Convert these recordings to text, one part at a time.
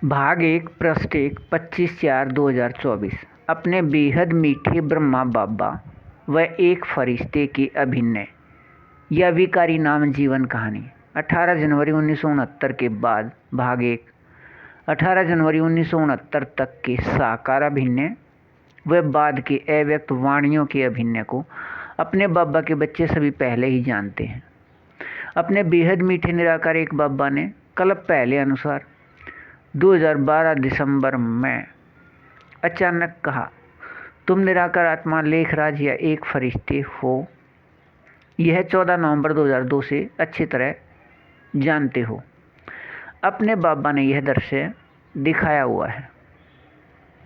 भाग एक पृष्ठ एक 25/4/2024। अपने बेहद मीठे ब्रह्मा बाबा व एक फरिश्ते की अभिनय या विकारी नाम जीवन कहानी। 18 जनवरी 1969 के बाद भाग एक 18 जनवरी 1969 तक के साकार अभिनय व बाद के अव्यक्त वाणियों के अभिनय को अपने बाबा के बच्चे सभी पहले ही जानते हैं। अपने बेहद मीठे निराकार एक बाबा ने कल्प पहले अनुसार 2012 दिसंबर में अचानक कहा, तुम निराकार आत्मा लेखराज या एक फरिश्ते हो। यह 14 नवंबर 2002 से अच्छी तरह जानते हो। अपने बाबा ने यह दृश्य दिखाया हुआ है।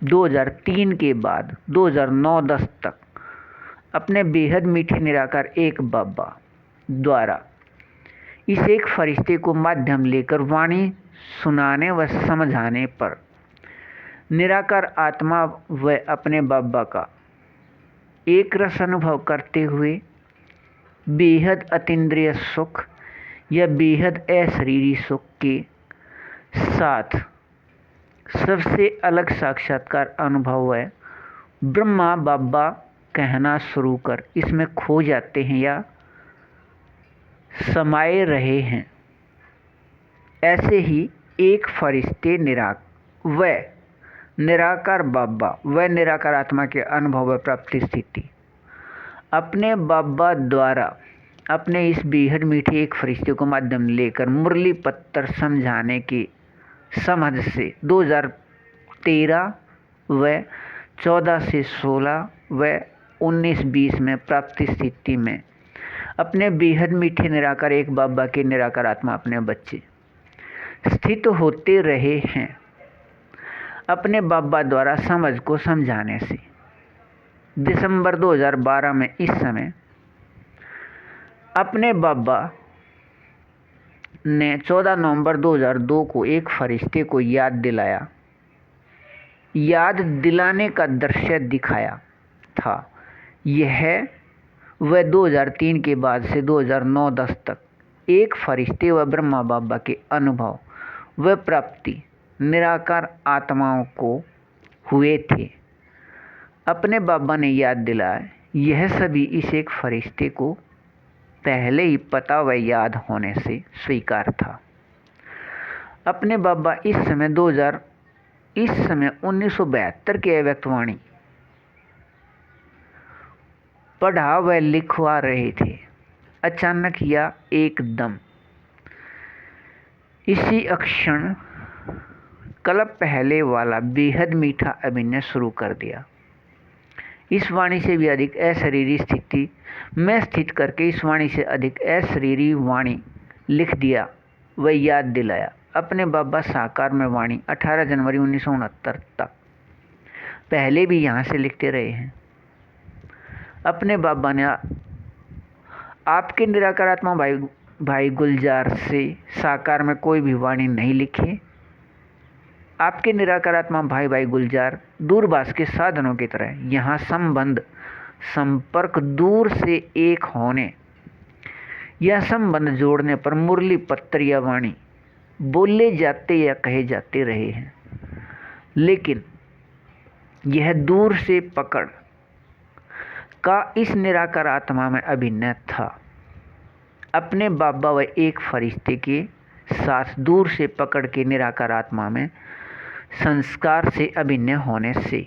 2003 के बाद 2009-10 तक अपने बेहद मीठे निराकार एक बाबा द्वारा इस एक फरिश्ते को माध्यम लेकर वाणी सुनाने व समझाने पर निराकार आत्मा व अपने बाबा का एक रस अनुभव करते हुए बेहद अतीन्द्रिय सुख या बेहद अशरीरी सुख के साथ सबसे अलग साक्षात्कार अनुभव है। ब्रह्मा बाबा कहना शुरू कर इसमें खो जाते हैं या समाये रहे हैं। ऐसे ही एक फरिश्ते निराकार बाबा व निराकार आत्मा के अनुभव व प्राप्ति स्थिति अपने बाबा द्वारा अपने इस बेहद मीठे एक फरिश्ते को माध्यम लेकर मुरली पत्तर समझाने की समझ से 2013 व 14 से 16 व 19-20 में प्राप्ति स्थिति में अपने बेहद मीठे निराकार एक बाबा के निराकार आत्मा अपने बच्चे स्थित होते रहे हैं। अपने बाबा द्वारा समझ को समझाने से दिसंबर 2012 में इस समय अपने बाबा ने 14 नवंबर 2002 को एक फरिश्ते को याद दिलाया। याद दिलाने का दृश्य दिखाया था। यह वह 2003 के बाद से 2009-10 तक एक फरिश्ते व ब्रह्मा बाबा के अनुभव व प्राप्ति निराकार आत्माओं को हुए थे। अपने बाबा ने याद दिलाया। यह सभी इस एक फरिश्ते को पहले ही पता व याद होने से स्वीकार था। अपने बाबा इस समय 1972 के अव्यक्त वाणी पढ़ा व लिखवा रहे थे। अचानक या एकदम इसी अक्षण कल्प पहले वाला बेहद मीठा अभिनय शुरू कर दिया। इस वाणी से भी अधिक अशरीरी स्थिति में स्थित करके इस वाणी से अधिक अशरीरी वाणी लिख दिया व याद दिलाया। अपने बाबा साकार में वाणी 18 जनवरी 1969 तक पहले भी यहाँ से लिखते रहे हैं। अपने बाबा ने आपके निराकार आत्मा भाई गुलजार से साकार में कोई भी वाणी नहीं लिखी। आपके निराकार आत्मा भाई गुलजार दूरभाष के साधनों की तरह यहाँ संपर्क दूर से एक होने या संबंध जोड़ने पर मुरली पत्तर या वाणी बोले जाते या कहे जाते रहे हैं। लेकिन यह दूर से पकड़ का इस निराकार आत्मा में अभिनय था। अपने बाबा व एक फरिश्ते के साथ दूर से पकड़ के निराकार आत्मा में संस्कार से अभिनय होने से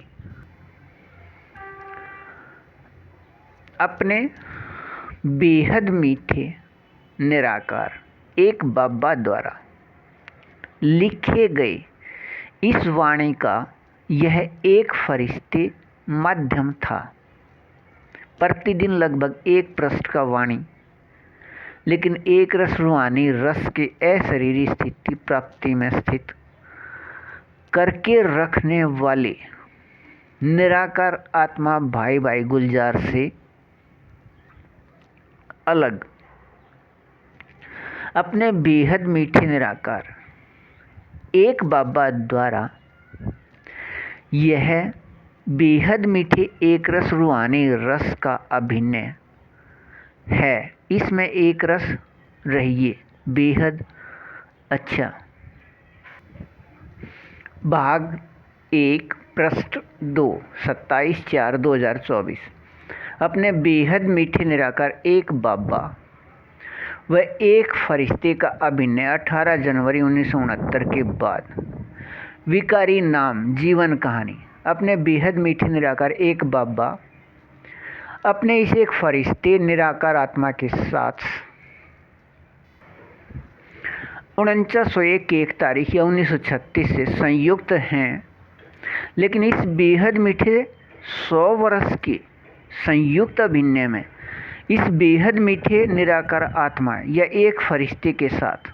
अपने बेहद मीठे निराकार एक बाबा द्वारा लिखे गए इस वाणी का यह एक फरिश्ते माध्यम था। प्रतिदिन लगभग एक पृष्ठ का वाणी, लेकिन एक रस रूहानी रस के अशरीरी स्थिति प्राप्ति में स्थित करके रखने वाले निराकार आत्मा भाई गुलजार से अलग अपने बेहद मीठे निराकार एक बाबा द्वारा यह बेहद मीठे एक रस रूहानी रस का अभिनय है। इसमें एक रस रहिए बेहद अच्छा। भाग 1 पृष्ठ 2 27/4/2024। अपने बेहद मीठे निराकार एक बाबा व एक फरिश्ते का अभिनय 18 जनवरी 1969 के बाद। विकारी नाम जीवन कहानी। अपने बेहद मीठे निराकार एक बाबा अपने इस एक फरिश्ते निराकार आत्मा के साथ 4901 तारीख या 1936 से संयुक्त हैं, लेकिन इस बेहद मीठे 100 वर्ष के संयुक्त अभिनय में इस बेहद मीठे निराकार आत्मा या एक फरिश्ते के साथ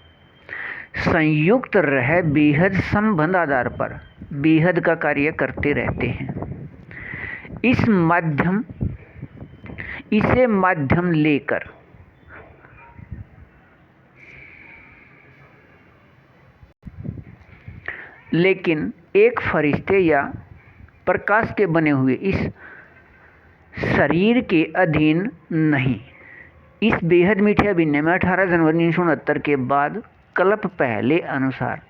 संयुक्त रह बेहद संबंध आधार पर बेहद का कार्य करते रहते हैं। इसे माध्यम लेकर लेकिन एक फरिश्ते या प्रकाश के बने हुए इस शरीर के अधीन नहीं। इस बेहद मीठे अभिनय में 18 जनवरी 1969 के बाद कल्प पहले अनुसार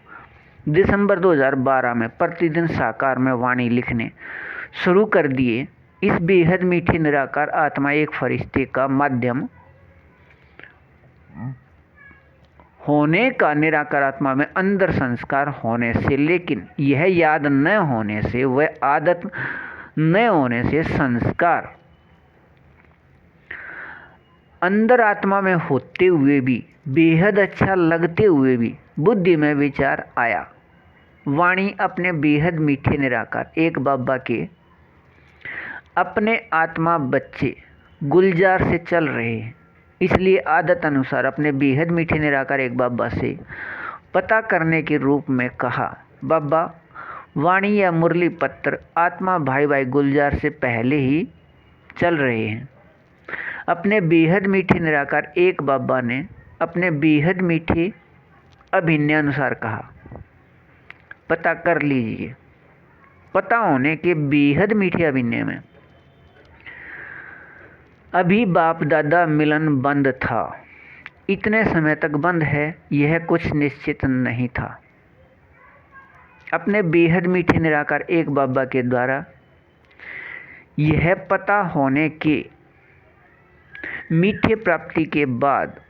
दिसंबर 2012 में प्रतिदिन साकार में वाणी लिखने शुरू कर दिए। इस बेहद मीठे निराकार आत्मा एक फरिश्ते का माध्यम होने का निराकार आत्मा में अंदर संस्कार होने से, लेकिन यह याद न होने से, वह आदत न होने से संस्कार अंदर आत्मा में होते हुए भी बेहद अच्छा लगते हुए भी बुद्धि में विचार आया। वाणी अपने बेहद मीठे निराकार एक बाबा के अपने आत्मा बच्चे गुलजार से चल रहे हैं, इसलिए आदत अनुसार अपने बेहद मीठे निराकार एक बाबा से पता करने के रूप में कहा, बाबा वाणी या मुरली पत्र आत्मा भाई भाई गुलजार से पहले ही चल रहे हैं। अपने बेहद मीठे निराकार एक बाबा ने अपने बेहद मीठे अभिनय अनुसार कहा, पता कर लीजिए। पता होने के बेहद मीठे अभिनय में अभी बाप दादा मिलन बंद था। इतने समय तक बंद है, यह कुछ निश्चित नहीं था। अपने बेहद मीठे निराकार एक बाबा के द्वारा यह पता होने के मीठे प्राप्ति के बाद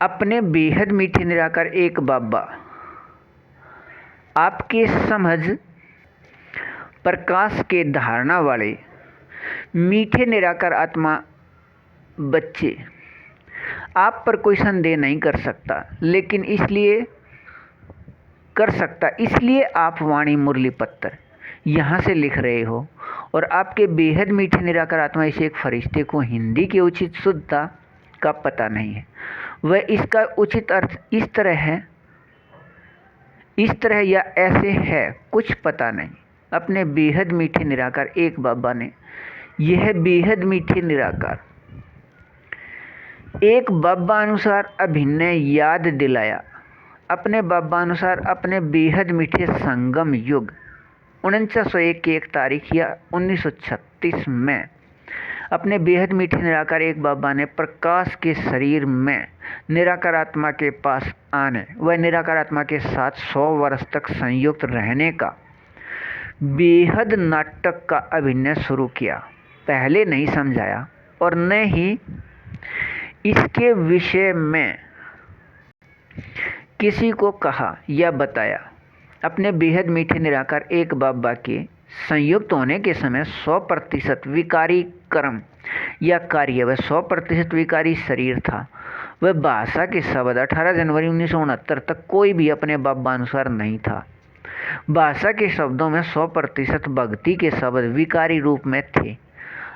अपने बेहद मीठे निराकार एक बाबा आपके समझ प्रकाश के धारणा वाले मीठे निराकार आत्मा बच्चे आप पर कोई संदेह नहीं कर सकता, लेकिन इसलिए आप वाणी मुरली पत्र यहाँ से लिख रहे हो, और आपके बेहद मीठे निराकार आत्मा इस एक फरिश्ते को हिंदी की उचित शुद्धता का पता नहीं है। वह इसका उचित अर्थ इस तरह या ऐसे है, कुछ पता नहीं। अपने बेहद मीठे निराकार एक बाबा ने यह बेहद मीठे निराकार एक बाबा अनुसार अभिनय याद दिलाया। अपने बाबा अनुसार अपने बेहद मीठे संगम युग 4901 तारीख या 1936 में अपने बेहद मीठे निराकार एक बाबा ने प्रकाश के शरीर में निराकार आत्मा के पास आने व निराकार आत्मा के साथ 100 वर्ष तक संयुक्त रहने का बेहद नाटक का अभिनय शुरू किया। पहले नहीं समझाया और न ही इसके विषय में किसी को कहा या बताया। अपने बेहद मीठे निराकार एक बाबा के संयुक्त होने के समय 100% विकारी कर्म या कार्य व 100% विकारी शरीर था। वह भाषा के शब्द 18 जनवरी 1969 तक कोई भी अपने बाबा अनुसार नहीं था। भाषा के शब्दों में 100% भक्ति के शब्द विकारी रूप में थे।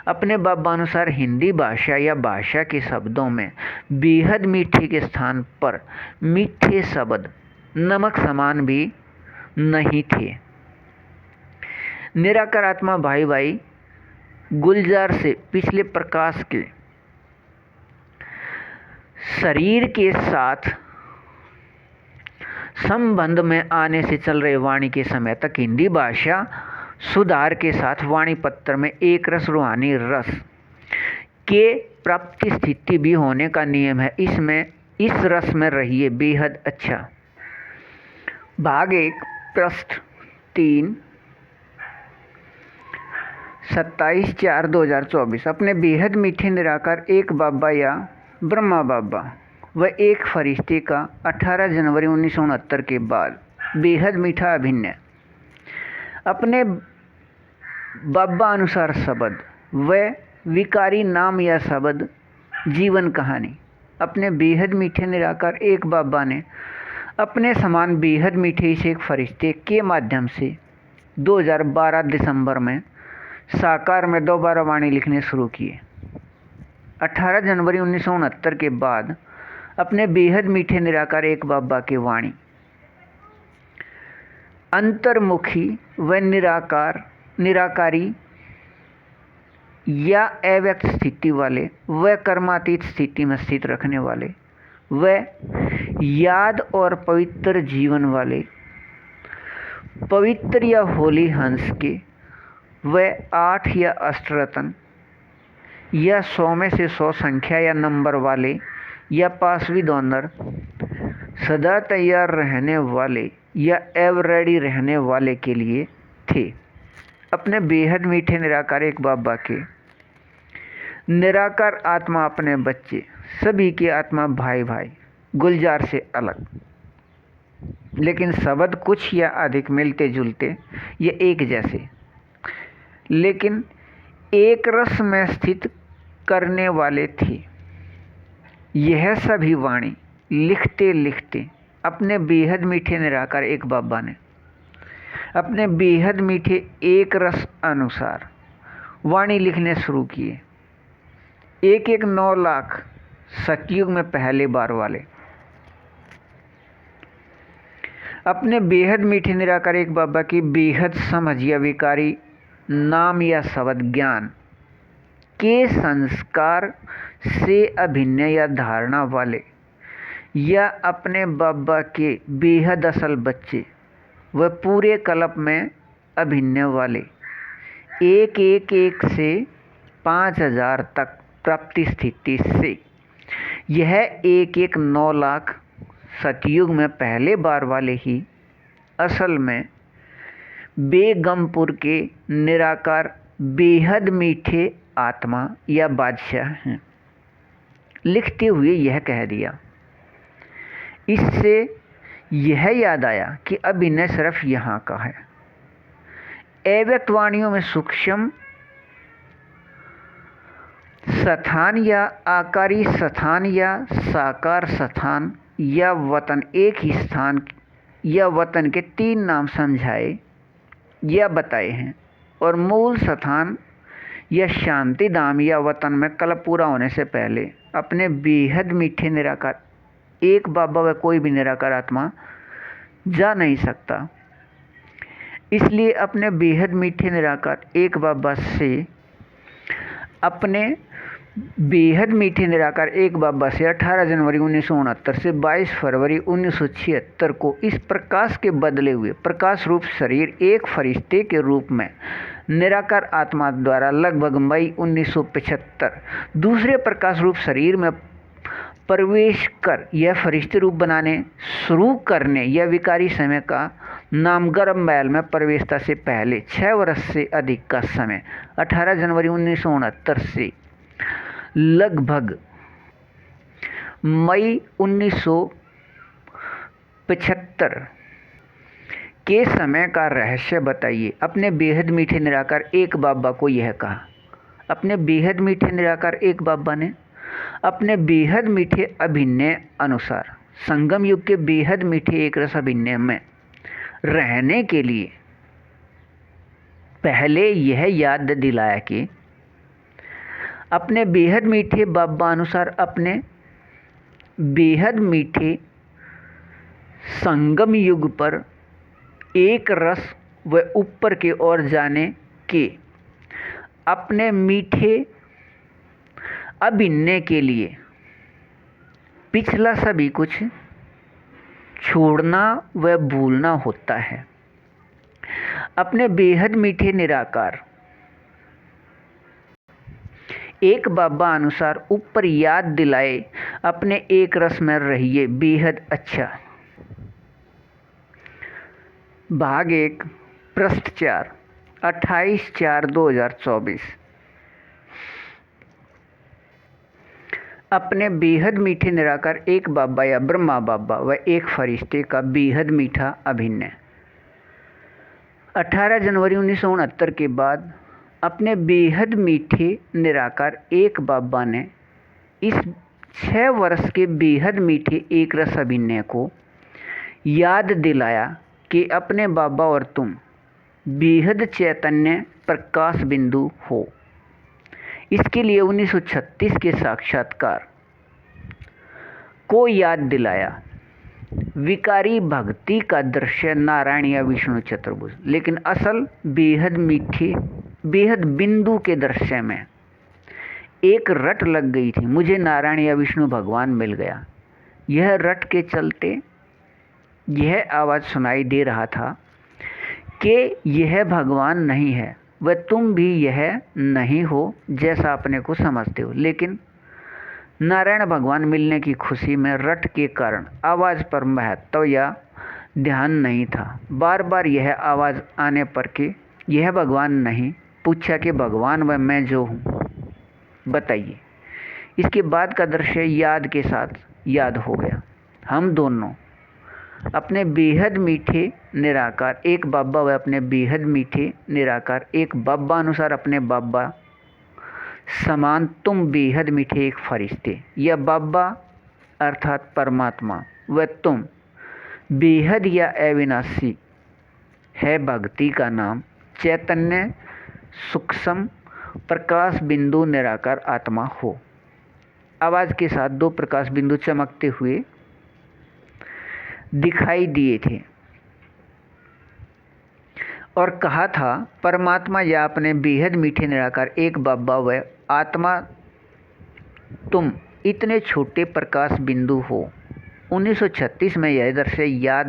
अपने बाबा अनुसार हिंदी भाषा या भाषा के शब्दों में बेहद मीठे के स्थान पर मीठे शब्द नमक समान भी नहीं थे। निराकार आत्मा भाई भाई गुलजार से पिछले प्रकाश के शरीर के साथ संबंध में आने से चल रहे वाणी के समय तक हिंदी भाषा सुधार के साथ वाणी पत्र में एक रस रूहानी रस के प्राप्ति स्थिति भी होने का नियम है। इस रस में रहिए बेहद अच्छा। भाग 1 पृष्ठ 3 27/4/2024। अपने बेहद मीठे निराकार एक बाबा या ब्रह्मा बाबा व एक फरिश्ते का 18 जनवरी 1969 के बाद बेहद मीठा अभिनय। अपने बाबा अनुसार शब्द व विकारी नाम या शब्द जीवन कहानी। अपने बेहद मीठे निराकार एक बाबा ने अपने समान बेहद मीठे इस एक फरिश्ते के माध्यम से 2012 दिसंबर में साकार में दोबारा वाणी लिखने शुरू किए। 18 जनवरी 1969 के बाद अपने बेहद मीठे निराकार एक बाबा की वाणी अंतर्मुखी व निराकारी या अव्यक्त स्थिति वाले व कर्मातीत स्थिति में स्थित रखने वाले व याद और पवित्र जीवन वाले पवित्र या होली हंस के व 8 या अष्टरत्न या 100 में से 100 संख्या या नंबर वाले या पासवी डोनर सदा तैयार रहने वाले या एवर रेडी रहने वाले के लिए थे। अपने बेहद मीठे निराकार एक बाबा के निराकार आत्मा अपने बच्चे सभी की आत्मा भाई भाई गुलजार से अलग, लेकिन शब्द कुछ या अधिक मिलते जुलते या एक जैसे, लेकिन एक रस में स्थित करने वाले थे। यह सभी वाणी लिखते लिखते अपने बेहद मीठे निराकार एक बाबा ने अपने बेहद मीठे एक रस अनुसार वाणी लिखने शुरू किए। 9 लाख सतयुग में पहले बार वाले अपने बेहद मीठे निराकार एक बाबा की बेहद समझ या विकारी नाम या शब्द ज्ञान के संस्कार से अभिनय या धारणा वाले या अपने बाबा के बेहद असल बच्चे व पूरे कल्प में अभिनय वाले एक से 5000 तक प्राप्ति स्थिति से यह 9 लाख सतयुग में पहले बार वाले ही असल में बेगमपुर के निराकार बेहद मीठे आत्मा या बादशाह हैं। लिखते हुए यह कह दिया। इससे यह याद आया कि अभिनय सिर्फ यहाँ का है। अव्यक्त वाणियों में सूक्ष्म स्थान या आकारी स्थान या साकार स्थान या वतन एक ही स्थान या वतन के 3 नाम समझाए या बताए हैं, और मूल स्थान या शांति धाम या वतन में कल्प पूरा होने से पहले अपने बेहद मीठे निराकार एक बाबा व कोई भी निराकार आत्मा जा नहीं सकता। इसलिए अपने बेहद मीठे निराकार एक बाबा से अपने बेहद मीठे निराकार एक बाबा से 18 जनवरी 1969 से 22 फरवरी 1976 को इस प्रकाश के बदले हुए प्रकाश रूप शरीर एक फरिश्ते के रूप में निराकार आत्मा द्वारा लगभग मई 1975 दूसरे प्रकाश रूप शरीर में प्रवेश कर यह फरिश्ते रूप बनाने शुरू करने या विकारी समय का नाम गर्भ महल में प्रवेशता से पहले 6 वर्ष से अधिक का समय 18 जनवरी 1969 से लगभग मई 1975 के समय का रहस्य बताइए। अपने बेहद मीठे निराकार एक बाबा को यह कहा। अपने बेहद मीठे निराकार एक बाबा ने अपने बेहद मीठे अभिनय अनुसार संगम युग के बेहद मीठे एक रस अभिनय में रहने के लिए पहले यह याद दिलाया कि अपने बेहद मीठे बाबा अनुसार अपने बेहद मीठे संगम युग पर एक रस व ऊपर की ओर जाने के अपने मीठे अभिनय के लिए पिछला सभी कुछ छोड़ना व भूलना होता है। अपने बेहद मीठे निराकार एक बाबा अनुसार ऊपर याद दिलाए अपने एक रस में रहिए बेहद अच्छा। भाग 1 पृष्ठ 4 28/4/2024। अपने बेहद मीठे निराकार एक बाबा या ब्रह्मा बाबा व एक फरिश्ते का बेहद मीठा अभिनय। 18 जनवरी 1969 के बाद अपने बेहद मीठे निराकार एक बाबा ने इस 6 वर्ष के बेहद मीठे एक रस अभिनय को याद दिलाया कि अपने बाबा और तुम बेहद चैतन्य प्रकाश बिंदु हो। इसके लिए 1936 के साक्षात्कार को याद दिलाया। विकारी भक्ति का दृश्य नारायण या विष्णु चतुर्भुज, लेकिन असल बेहद मीठे बेहद बिंदु के दृश्य में एक रट लग गई थी। मुझे नारायण या विष्णु भगवान मिल गया। यह रट के चलते यह आवाज़ सुनाई दे रहा था कि यह भगवान नहीं है, वह तुम भी यह नहीं हो जैसा अपने को समझते हो। लेकिन नारायण भगवान मिलने की खुशी में रट के कारण आवाज़ पर महत्व या ध्यान नहीं था। बार बार यह आवाज़ आने पर कि यह भगवान नहीं, पूछा कि भगवान वह मैं जो हूँ, बताइए। इसके बाद का दृश्य याद के साथ याद हो गया। हम दोनों अपने बेहद मीठे निराकार एक बाबा व अपने बेहद मीठे निराकार एक बाबा अनुसार अपने बाबा समान तुम बेहद मीठे एक फरिश्ते या बाबा अर्थात परमात्मा व तुम बेहद या अविनाशी है भक्ति का नाम चैतन्य सूक्ष्म प्रकाश बिंदु निराकार आत्मा हो। आवाज़ के साथ 2 प्रकाश बिंदु चमकते हुए दिखाई दिए थे और कहा था परमात्मा या अपने बेहद मीठे निराकार एक बाबा व आत्मा तुम इतने छोटे प्रकाश बिंदु हो। 1936 में यह दृश्य याद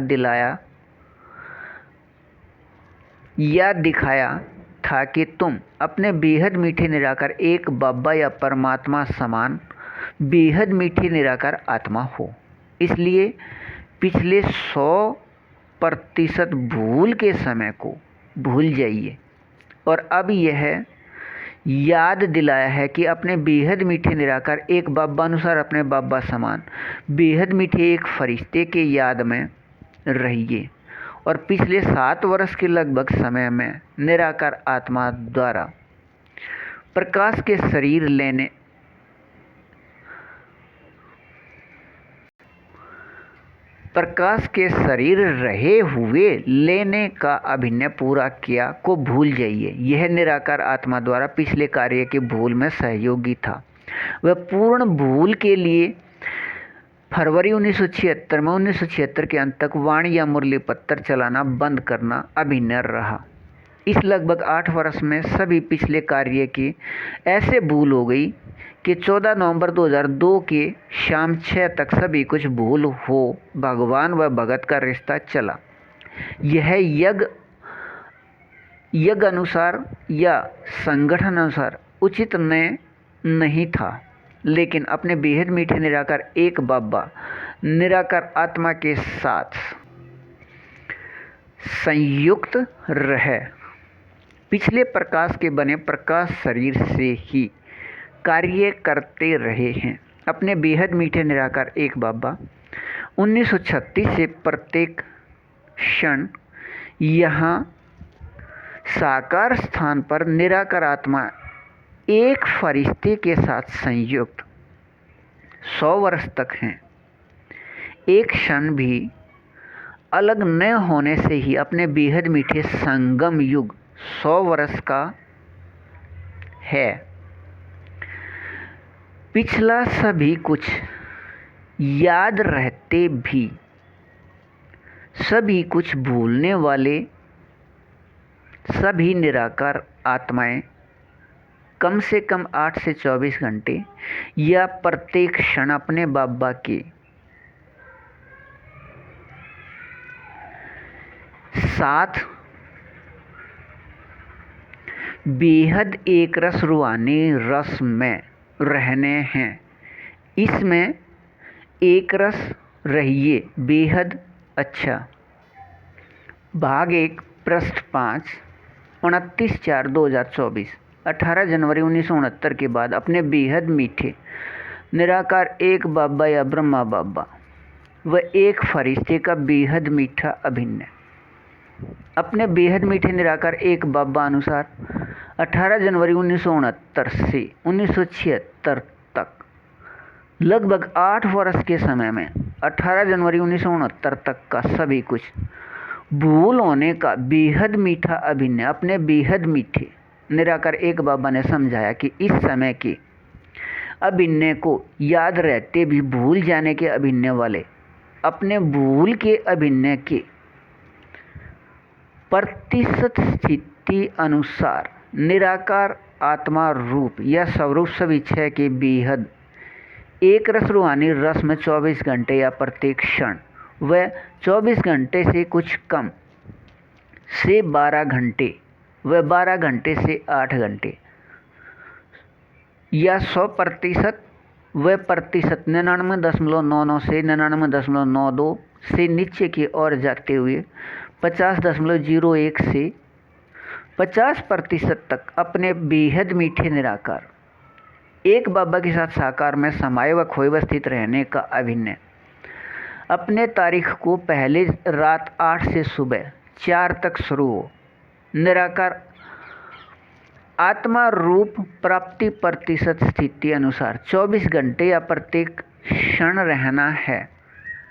दिखाया था कि तुम अपने बेहद मीठे निराकार एक बाबा या परमात्मा समान बेहद मीठे निराकार आत्मा हो। इसलिए पिछले 100% भूल के समय को भूल जाइए और अब यह याद दिलाया है कि अपने बेहद मीठे निराकार एक बाबा अनुसार अपने बाबा समान बेहद मीठे एक फरिश्ते के याद में रहिए और पिछले 7 वर्ष के लगभग समय में निराकार आत्मा द्वारा प्रकाश के शरीर रहे हुए लेने का अभिनय पूरा किया को भूल जाइए। यह निराकार आत्मा द्वारा पिछले कार्य के भूल में सहयोगी था। वह पूर्ण भूल के लिए फरवरी 1976 में 1976 के अंत तक वाणी या मुरली पत्तर चलाना बंद करना अभिनय रहा। इस लगभग 8 वर्ष में सभी पिछले कार्य की ऐसे भूल हो गई कि 14 नवंबर 2002 के शाम 6 तक सभी कुछ भूल हो भगवान व भगत का रिश्ता चला। यह यज्ञ अनुसार या संगठन अनुसार उचित नहीं था, लेकिन अपने बेहद मीठे निराकार एक बाबा निराकार आत्मा के साथ संयुक्त रहे पिछले प्रकाश के बने प्रकाश शरीर से ही कार्य करते रहे हैं। अपने बेहद मीठे निराकार एक बाबा 1936 से प्रत्येक क्षण यहाँ साकार स्थान पर निराकार आत्मा एक फरिश्ते के साथ संयुक्त 100 वर्ष तक हैं। एक क्षण भी अलग न होने से ही अपने बेहद मीठे संगम युग 100 वर्ष का है। पिछला सभी कुछ याद रहते भी सभी कुछ भूलने वाले सभी निराकार आत्माएं कम से कम 8 से 24 घंटे या प्रत्येक क्षण अपने बाबा के साथ बेहद एक रस रूहानी रस में रहने हैं। इसमें एक रस रहिए बेहद अच्छा। भाग 1 पृष्ठ 5 29/4/2024 18 जनवरी 1969 के बाद अपने बेहद मीठे निराकार एक बाबा या ब्रह्मा बाबा व एक फरिश्ते का बेहद मीठा अभिन्न अपने बेहद मीठे निराकार एक बाबा अनुसार 18 जनवरी 1969 से 1976 तक लगभग 8 वर्ष के समय में 18 जनवरी 1969 तक का सभी कुछ भूल होने का बेहद मीठा अभिन्न अपने बेहद मीठे निराकार एक बाबा ने समझाया कि इस समय के अभिन्न को याद रहते भी भूल जाने के अभिन्न वाले अपने भूल के अभिन्न के प्रतिशत स्थिति अनुसार निराकार आत्मा रूप या स्वरूप सविच्छय के बेहद एक रस रूहानी रस में 24 घंटे या प्रत्येक क्षण व 24 घंटे से कुछ कम से 12 घंटे व 12 घंटे से 8 घंटे या 100% व प्रतिशत 99.99 से 99.92 से नीचे की ओर जाते हुए 50.01 से 50% तक अपने बेहद मीठे निराकार एक बाबा के साथ साकार में समाये व खोए व स्थित रहने का अभिन्न अपने तारीख को पहले रात 8 से सुबह 4 तक शुरू हो निराकार आत्मा रूप प्राप्ति प्रतिशत स्थिति अनुसार 24 घंटे या प्रत्येक क्षण रहना है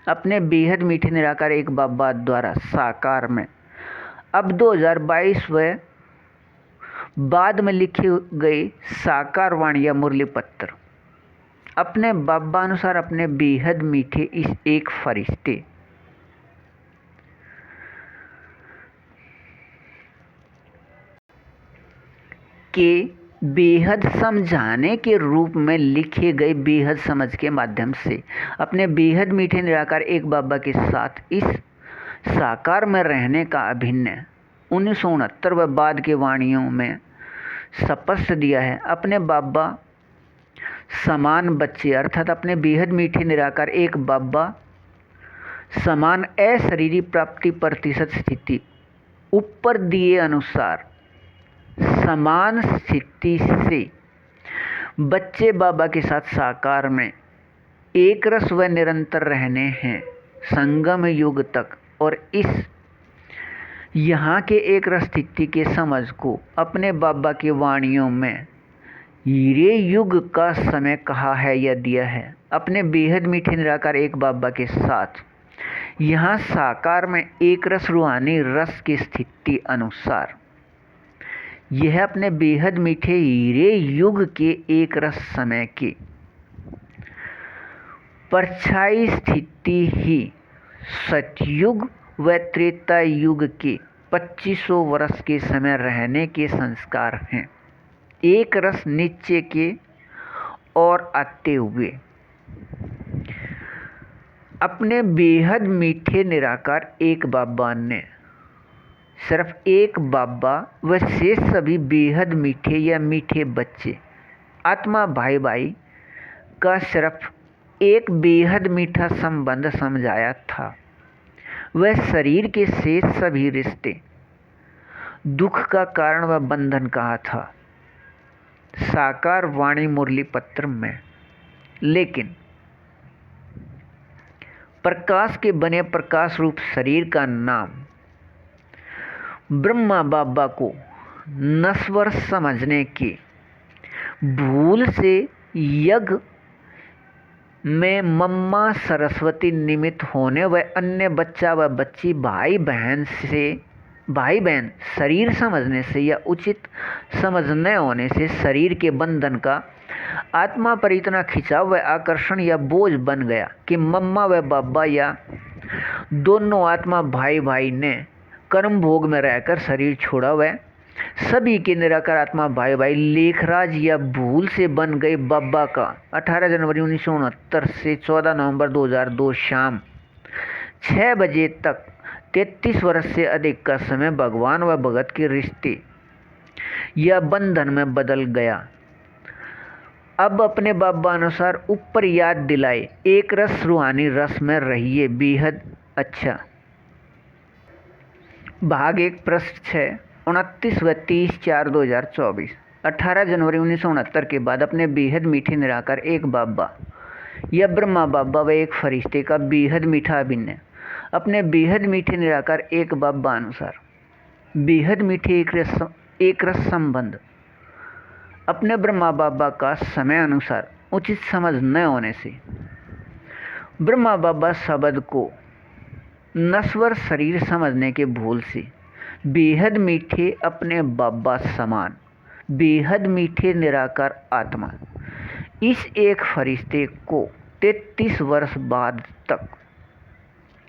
अपने बेहद मीठे निराकार एक बाबा द्वारा साकार में अब 2022 व बाद में लिखी गई साकार वाणी या मुरली पत्र अपने बाबा अनुसार अपने बेहद मीठे इस एक फरिश्ते के बेहद समझाने के रूप में लिखे गए बेहद समझ के माध्यम से अपने बेहद मीठे निराकार एक बाबा के साथ इस साकार में रहने का अभिन्न 1969 व बाद के वाणियों में स्पष्ट दिया है अपने बाबा समान बच्चे अर्थात अपने बेहद मीठे निराकार एक बाबा समान अशरीरी प्राप्ति प्रतिशत स्थिति ऊपर दिए अनुसार समान स्थिति से बच्चे बाबा के साथ साकार में एक रस व निरंतर रहने हैं संगम युग तक और इस यहाँ के एक रस स्थिति के समझ को अपने बाबा की वाणियों में हीरे युग का समय कहा है या दिया है अपने बेहद मीठे निराकार एक बाबा के साथ यहाँ साकार में एक रस रूहानी रस की स्थिति अनुसार यह अपने बेहद मीठे हीरे युग के एक रस समय की परछाई स्थिति ही सतयुग व त्रेता युग के 2500 वर्ष के समय रहने के संस्कार हैं एक रस नीचे के और आते हुए अपने बेहद मीठे निराकार एक बाबा ने सिर्फ एक बाबा व शेष सभी बेहद मीठे या मीठे बच्चे आत्मा भाई भाई का सिर्फ एक बेहद मीठा संबंध समझाया था वह शरीर के शेष सभी रिश्ते दुख का कारण व बंधन कहा था साकार वाणी मुरली पत्र में लेकिन प्रकाश के बने प्रकाश रूप शरीर का नाम ब्रह्मा बाबा को नश्वर समझने की भूल से यज्ञ में मम्मा सरस्वती निमित्त होने व अन्य बच्चा व बच्ची भाई बहन शरीर समझने से या उचित समझ न होने से शरीर के बंधन का आत्मा पर इतना खिंचाव व आकर्षण या बोझ बन गया कि मम्मा व बाबा या दोनों आत्मा भाई भाई ने कर्म भोग में रहकर शरीर छोड़ा व सभी के निराकार आत्मा भाई भाई लेखराज या भूल से बन गए बाबा का 18 जनवरी 1969 से 14 नवंबर 2002 शाम 6 बजे तक 33 वर्ष से अधिक का समय भगवान व भगत के रिश्ते या बंधन में बदल गया। अब अपने बाबा अनुसार ऊपर याद दिलाए एक रस रूहानी रस में रहिए बेहद अच्छा भाग 1 पृष्ठ 6 29 व 30/4/2024। 18 जनवरी 1969 के बाद अपने बेहद मीठे निराकार एक बाबा या ब्रह्मा बाबा व एक फरिश्ते का बेहद मीठा अभिनय अपने बेहद मीठे निराकार एक बाबा अनुसार बेहद मीठे एक रस संबंध अपने ब्रह्मा बाबा का समय अनुसार उचित समझ न होने से ब्रह्मा बाबा शब्द को नश्वर शरीर समझने के भूल से बेहद मीठे अपने बाबा समान बेहद मीठे निराकार आत्मा इस एक फरिश्ते को 33 वर्ष बाद तक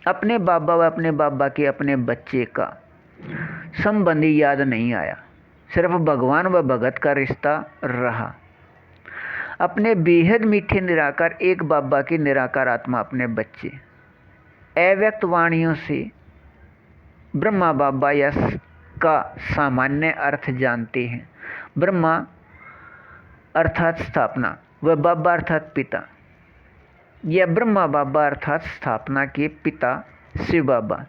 अपने बाबा व अपने बाबा के अपने बच्चे का संबंधी याद नहीं आया। सिर्फ भगवान व भगत का रिश्ता रहा। अपने बेहद मीठे निराकार एक बाबा की निराकार आत्मा अपने बच्चे अव्यक्त वाणियों से ब्रह्मा बाबा या का सामान्य अर्थ जानते हैं। ब्रह्मा अर्थात स्थापना व बाबा अर्थात पिता या ब्रह्मा बाबा अर्थात स्थापना के पिता शिव बाबा,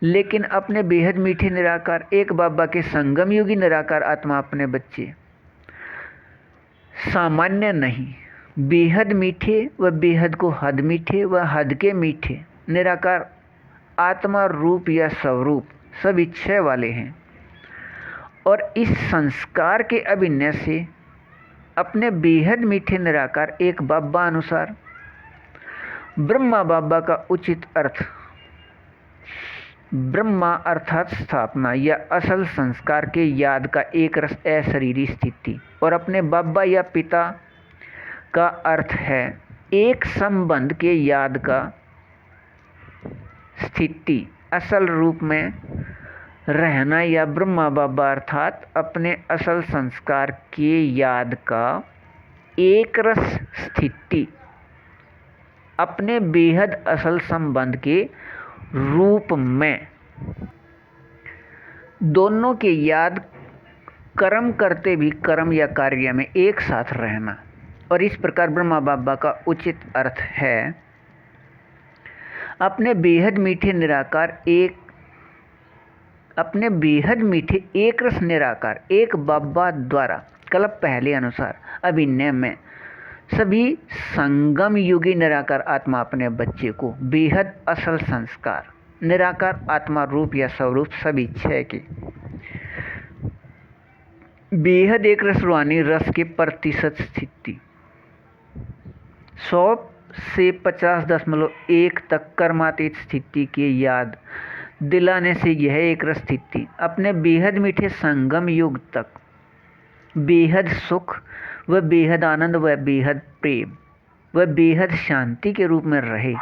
लेकिन अपने बेहद मीठे निराकार एक बाबा के संगम युगी निराकार आत्मा अपने बच्चे सामान्य नहीं बेहद मीठे व बेहद को हद मीठे व हद के मीठे निराकार आत्मा रूप या स्वरूप सब इच्छा वाले हैं और इस संस्कार के अभिनय से अपने बेहद मीठे निराकार एक बाबा अनुसार ब्रह्मा बाबा का उचित अर्थ ब्रह्मा अर्थात स्थापना या असल संस्कार के याद का एक रस अशरीरी स्थिति और अपने बाबा या पिता का अर्थ है एक संबंध के याद का स्थिति असल रूप में रहना या ब्रह्मा बाबा अर्थात अपने असल संस्कार के याद का एक रस स्थिति अपने बेहद असल संबंध के रूप में दोनों के याद कर्म करते भी कर्म या कार्य में एक साथ रहना। और इस प्रकार ब्रह्मा बाबा का उचित अर्थ है अपने बेहद मीठे एक रस निराकार एक बाबा द्वारा कल्प पहले अनुसार अभिनय में सभी संगम युगी निराकार आत्मा अपने बच्चे को बेहद असल संस्कार निराकार आत्मा रूप या स्वरूप सभी छह के बेहद एक रस रूहानी रस के प्रतिशत स्थिति 100 से 50.1 तक कर्मातीत स्थिति की याद दिलाने से यह एक रस स्थिति अपने बेहद मीठे संगम युग तक बेहद सुख व बेहद आनंद व बेहद प्रेम व बेहद शांति के रूप में रहे।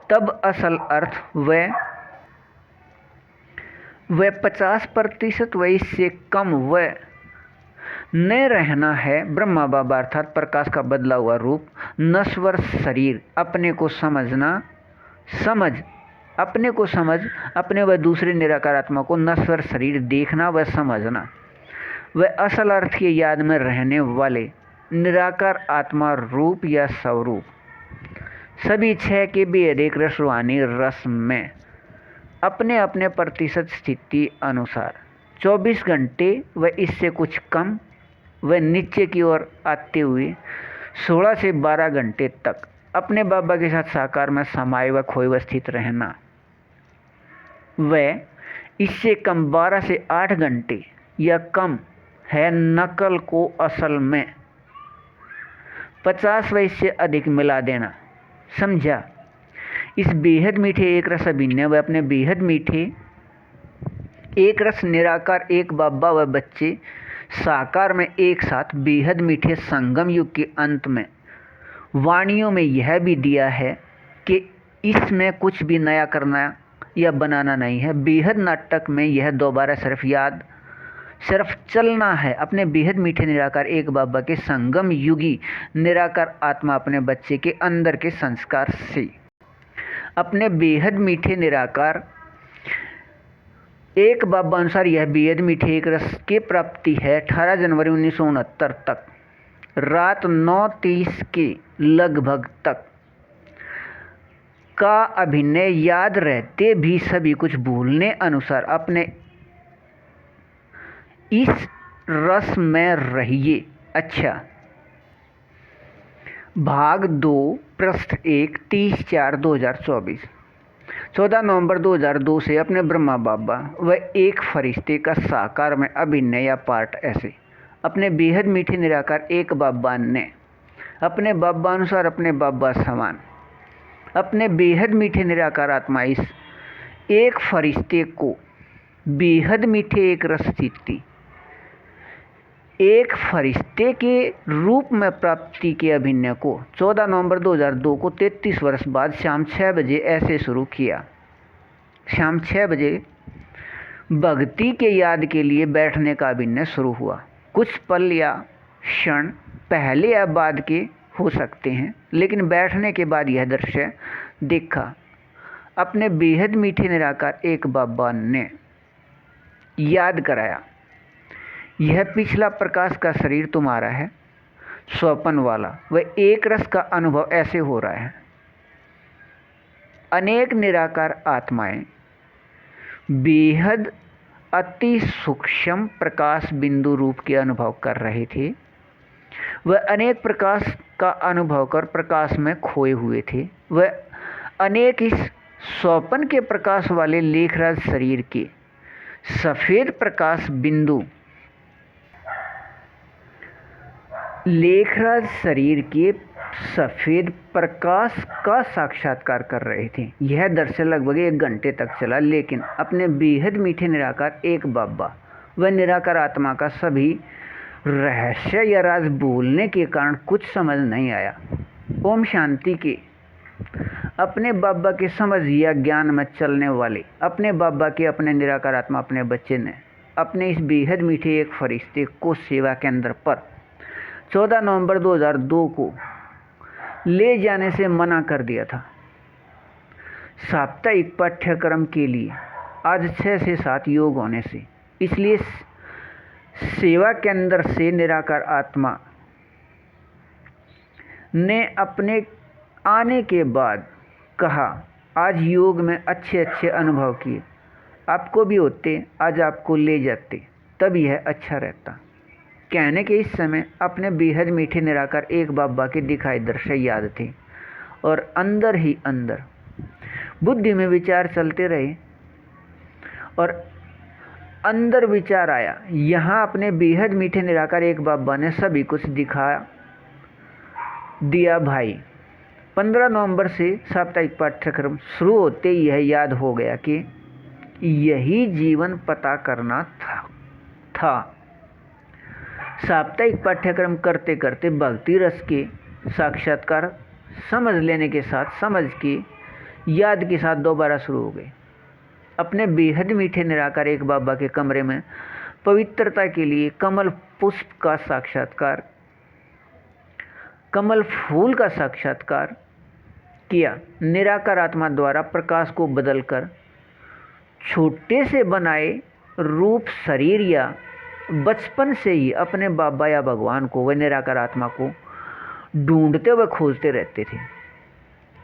तब असल अर्थ वह 50% व इससे कम व न रहना है। ब्रह्मा बाबा अर्थात प्रकाश का बदला हुआ रूप नश्वर शरीर अपने को समझ अपने व दूसरे निराकार आत्मा को नश्वर शरीर देखना व समझना व असल अर्थ के याद में रहने वाले निराकार आत्मा रूप या स्वरूप सभी छह के बेहद एक रस रूहानी रस में अपने अपने प्रतिशत स्थिति अनुसार 24 घंटे व इससे कुछ कम व नीचे की ओर आते हुए 16 से 12 घंटे तक अपने बाबा के साथ साकार में समाये व खोए व स्थित रहना व इससे कम 12 से 8 घंटे या कम है नकल को असल में 50 व इससे अधिक मिला देना। समझा? इस बेहद मीठे एक रस अभिनय व अपने बेहद मीठे एक रस निराकार एक बाबा व बच्चे साकार में एक साथ बेहद मीठे संगम युग के अंत में वाणियों में यह भी दिया है कि इसमें कुछ भी नया करना या बनाना नहीं है। बेहद नाटक में यह दोबारा सिर्फ चलना है अपने बेहद मीठे निराकार एक बाबा के संगम युगी निराकार आत्मा अपने बच्चे के अंदर के संस्कार से अपने बेहद मीठे निराकार एक बाबा अनुसार यह बेहद मीठे एक रस की प्राप्ति है। 18 जनवरी 1969 तक रात 9:30 के लगभग तक का अभिनय याद रहते भी सभी कुछ भूलने अनुसार अपने इस रस में रहिए। अच्छा, भाग 2 पृष्ठ 1 30/4/2024। 14 नवंबर 2002 से अपने ब्रह्मा बाबा व एक फरिश्ते का साकार में अभिनय या पार्ट ऐसे। अपने बेहद मीठे निराकार एक बाबा ने अपने बाबा अनुसार अपने बाबा समान अपने बेहद मीठे निराकार आत्मा इस एक फरिश्ते को बेहद मीठे एक रस चित्ती एक फरिश्ते के रूप में प्राप्ति के अभिनय को 14 नवंबर 2002 को 33 वर्ष बाद शाम 6 बजे ऐसे शुरू किया। शाम 6 बजे भक्ति के याद के लिए बैठने का अभिनय शुरू हुआ। कुछ पल या क्षण पहले या बाद के हो सकते हैं, लेकिन बैठने के बाद यह दृश्य देखा। अपने बेहद मीठे निराकार एक बाबा ने याद कराया, यह पिछला प्रकाश का शरीर तुम्हारा है, स्वप्न वाला वह एक रस का अनुभव ऐसे हो रहा है। अनेक निराकार आत्माएं बेहद अति सूक्ष्म प्रकाश बिंदु रूप के अनुभव कर रहे थे। वह अनेक प्रकाश का अनुभव कर प्रकाश में खोए हुए थे। वह अनेक इस स्वप्न के प्रकाश वाले लेखराज शरीर के सफेद प्रकाश बिंदु लेखराज शरीर के सफेद प्रकाश का साक्षात्कार कर रहे थे। यह दृश्य लगभग 1 घंटे तक चला, लेकिन अपने बेहद मीठे निराकार एक बाबा व निराकार आत्मा का सभी रहस्य या राज भूलने के कारण कुछ समझ नहीं आया। ओम शांति के अपने बाबा के समझ या ज्ञान में चलने वाले अपने बाबा के अपने निराकार आत्मा अपने बच्चे ने अपने इस बेहद मीठे एक फरिश्ते को सेवा केंद्र पर 14 नवंबर 2002 को ले जाने से मना कर दिया था। साप्ताहिक पाठ्यक्रम के लिए आज 6 से 7 योग होने से, इसलिए सेवा केंद्र से निराकार आत्मा ने अपने आने के बाद कहा, आज योग में अच्छे अच्छे अनुभव किए, आपको भी होते, आज आपको ले जाते, तब यह अच्छा रहता। कहने के इस समय अपने बेहद मीठे निराकार एक बाबा के दिखाए दृश्य याद थे और अंदर ही अंदर बुद्धि में विचार चलते रहे और अंदर विचार आया, यहाँ अपने बेहद मीठे निराकार एक बाबा ने सभी कुछ दिखा दिया भाई। 15 नवंबर से साप्ताहिक पाठ्यक्रम शुरू होते ही यह याद हो गया कि यही जीवन पता करना था। साप्ताहिक पाठ्यक्रम करते करते भक्ति रस के साक्षात्कार समझ लेने के साथ समझ के याद के साथ दोबारा शुरू हो गए। अपने बेहद मीठे निराकार एक बाबा के कमरे में पवित्रता के लिए कमल पुष्प का साक्षात्कार, कमल फूल का साक्षात्कार किया। निराकार आत्मा द्वारा प्रकाश को बदलकर छोटे से बनाए रूप शरीर या बचपन से ही अपने बाबा या भगवान को व निराकार आत्मा को ढूंढते व खोजते रहते थे।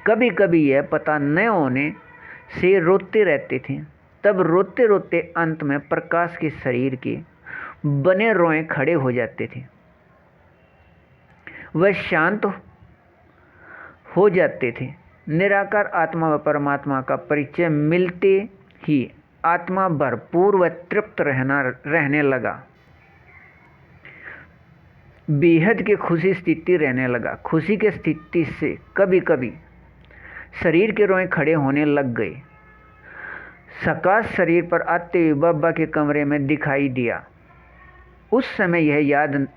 कभी कभी यह पता न होने से रोते रहते थे। तब रोते रोते अंत में प्रकाश के शरीर के बने रोए खड़े हो जाते थे। वह शांत हो जाते थे। निराकार आत्मा व परमात्मा का परिचय मिलते ही आत्मा भरपूर व तृप्त रहने लगा। बेहद के खुशी स्थिति रहने लगा। खुशी के स्थिति से कभी कभी शरीर के रोए खड़े होने लग गए। सकाश शरीर पर आते हुए बाबा के कमरे में दिखाई दिया। उस समय यह याद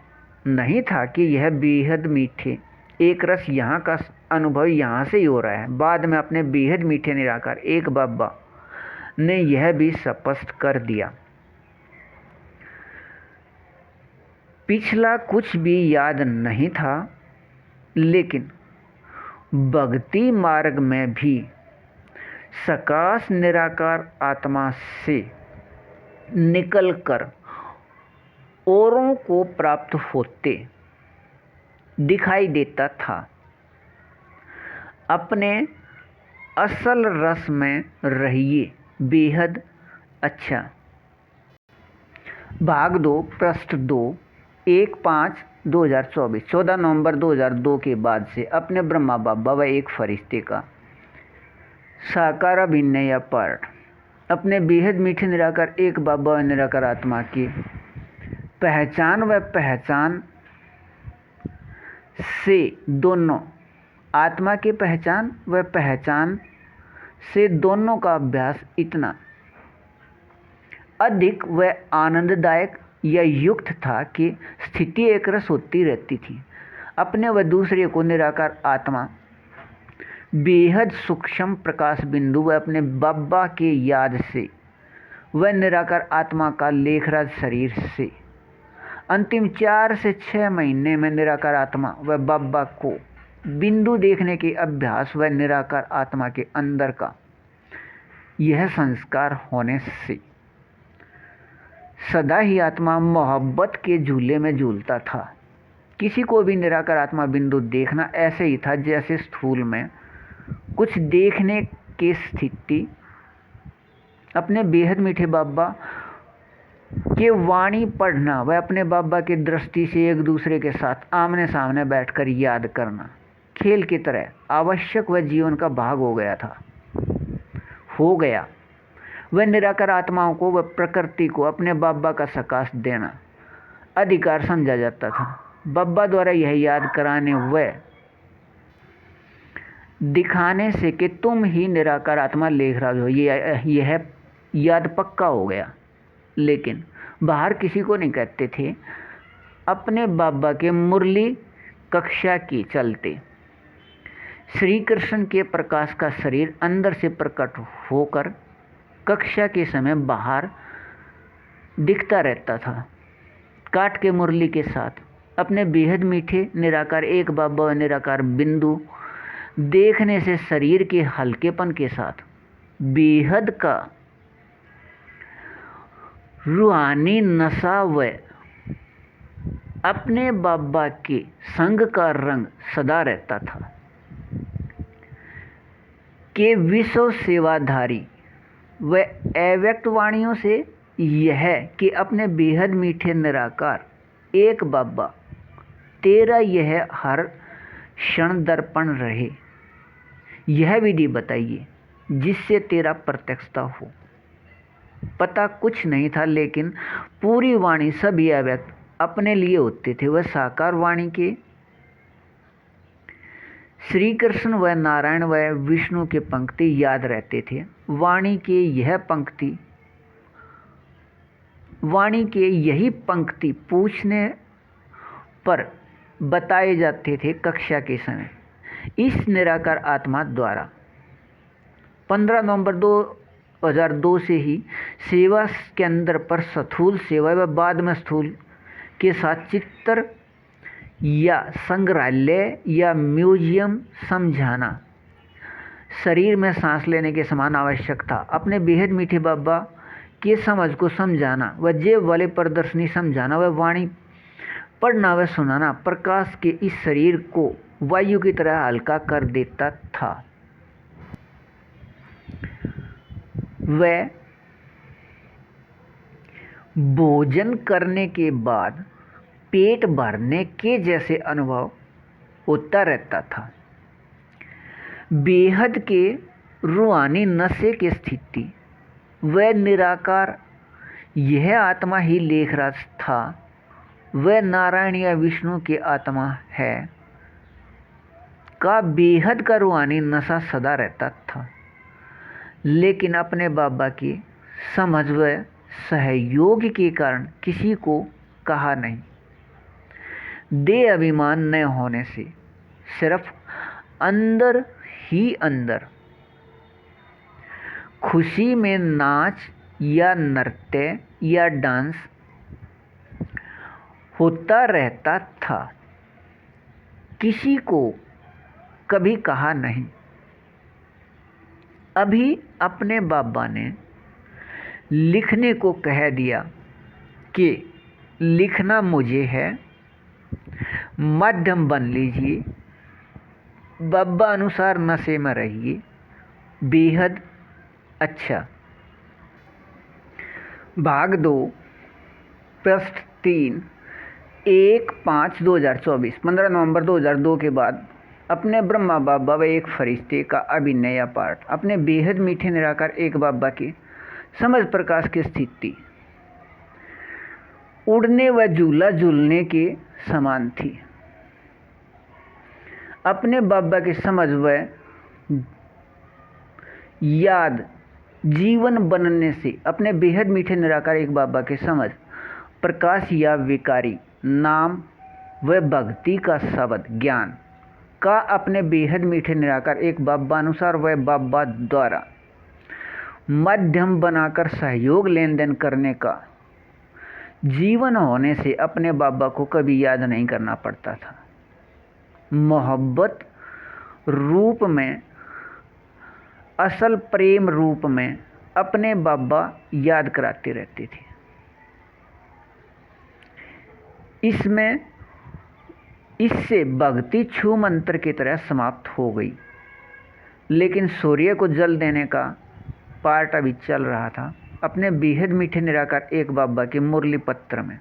नहीं था कि यह बेहद मीठे एक रस यहाँ का अनुभव यहाँ से ही हो रहा है। बाद में अपने बेहद मीठे निराकार एक बाबा ने यह भी स्पष्ट कर दिया। पिछला कुछ भी याद नहीं था, लेकिन भक्ति मार्ग में भी सकाश निराकार आत्मा से निकलकर औरों को प्राप्त होते दिखाई देता था। अपने असल रस में रहिए, बेहद अच्छा। भाग 2 पृष्ठ 2 1/5/2024। 14 नवंबर 2002 के बाद से अपने ब्रह्मा बाबा व एक फरिश्ते का साकार अभिनय या पार्ट, अपने बेहद मीठे निराकार एक बाबा व निराकार आत्मा की पहचान व पहचान से दोनों, आत्मा की पहचान व पहचान से दोनों का अभ्यास इतना अधिक व आनंददायक या युक्त था कि स्थिति एक रस होती रहती थी। अपने व दूसरे को निराकार आत्मा बेहद सूक्ष्म प्रकाश बिंदु व अपने बाबा के याद से व निराकार आत्मा का लेखराज शरीर से अंतिम 4 से 6 महीने में निराकार आत्मा व बाबा को बिंदु देखने के अभ्यास व निराकार आत्मा के अंदर का यह संस्कार होने से सदा ही आत्मा मोहब्बत के झूले में झूलता था। किसी को भी निराकार आत्मा बिंदु देखना ऐसे ही था जैसे स्थूल में कुछ देखने की स्थिति अपने बेहद मीठे बाबा के वाणी पढ़ना व अपने बाबा की दृष्टि से एक दूसरे के साथ आमने सामने बैठकर याद करना खेल की तरह आवश्यक व जीवन का भाग हो गया। वह निराकार आत्माओं को व प्रकृति को अपने बाबा का सकाश देना अधिकार समझा जाता था। बाबा द्वारा यह याद कराने व दिखाने से कि तुम ही निराकार आत्मा लेखराज हो, यह याद पक्का हो गया। लेकिन बाहर किसी को नहीं कहते थे। अपने बाबा के मुरली कक्षा के चलते श्री कृष्ण के प्रकाश का शरीर अंदर से प्रकट होकर कक्षा के समय बाहर दिखता रहता था। काट के मुरली के साथ अपने बेहद मीठे निराकार एक बाबा व निराकार बिंदु देखने से शरीर के हल्केपन के साथ बेहद का रूहानी नशा व अपने बाबा के संग का रंग सदा रहता था कि विश्व सेवाधारी व अव्यक्त वाणियों से यह कि अपने बेहद मीठे निराकार एक बाबा तेरा यह हर क्षण दर्पण रहे, यह विधि बताइए जिससे तेरा प्रत्यक्षता हो। पता कुछ नहीं था, लेकिन पूरी वाणी सभी अव्यक्त अपने लिए होते थे। वह साकार वाणी के श्री कृष्ण व नारायण व विष्णु के पंक्ति याद रहते थे। वाणी के यही पंक्ति पूछने पर बताए जाते थे कक्षा के समय इस निराकार आत्मा द्वारा। 15 नवंबर 2002 से ही सेवा केंद्र पर स्थूल सेवा व बाद में स्थूल के साथ चित्र या संग्रहालय या म्यूजियम समझाना शरीर में सांस लेने के समान आवश्यक था। अपने बेहद मीठे बाबा के समझ को समझाना व जेब वाले प्रदर्शनी समझाना व वाणी पढ़ना व सुनाना प्रकाश के इस शरीर को वायु की तरह हल्का कर देता था। वह भोजन करने के बाद पेट भरने के जैसे अनुभव होता रहता था। बेहद के रूहानी नशे की स्थिति वह निराकार यह आत्मा ही लेखराज था। वह नारायण या विष्णु की आत्मा है का बेहद का रूहानी नशा सदा रहता था। लेकिन अपने बाबा की समझ व सहयोग के कारण किसी को कहा नहीं। देह अभिमान न होने से सिर्फ अंदर ही अंदर खुशी में नाच या नृत्य या डांस होता रहता था। किसी को कभी कहा नहीं। अभी अपने बाबा ने लिखने को कह दिया कि लिखना मुझे है, माध्यम बन लीजिए, बाबा अनुसार नशे में रहिए बेहद अच्छा। भाग 2 पृष्ठ 3 1/5/2024 15 नवंबर 2002 के बाद अपने ब्रह्मा बाबा व एक फरिश्ते का अभिनय या पाठ अपने बेहद मीठे निराकार एक बाबा की समझ प्रकाश की स्थिति उड़ने व झूला झूलने के समान थी। अपने बाबा की समझ व याद जीवन बनने से अपने बेहद मीठे निराकार एक बाबा की समझ प्रकाश या विकारी नाम व भक्ति का शब्द ज्ञान का अपने बेहद मीठे निराकार एक बाबा अनुसार व बाबा द्वारा माध्यम बनाकर सहयोग लेन देन करने का जीवन होने से अपने बाबा को कभी याद नहीं करना पड़ता था। मोहब्बत रूप में असल प्रेम रूप में अपने बाबा याद कराते रहते थे। इससे भक्ति छू मंत्र की तरह समाप्त हो गई। लेकिन सूर्य को जल देने का पार्ट अभी चल रहा था अपने बेहद मीठे निराकार एक बाबा के मुरली पत्र में।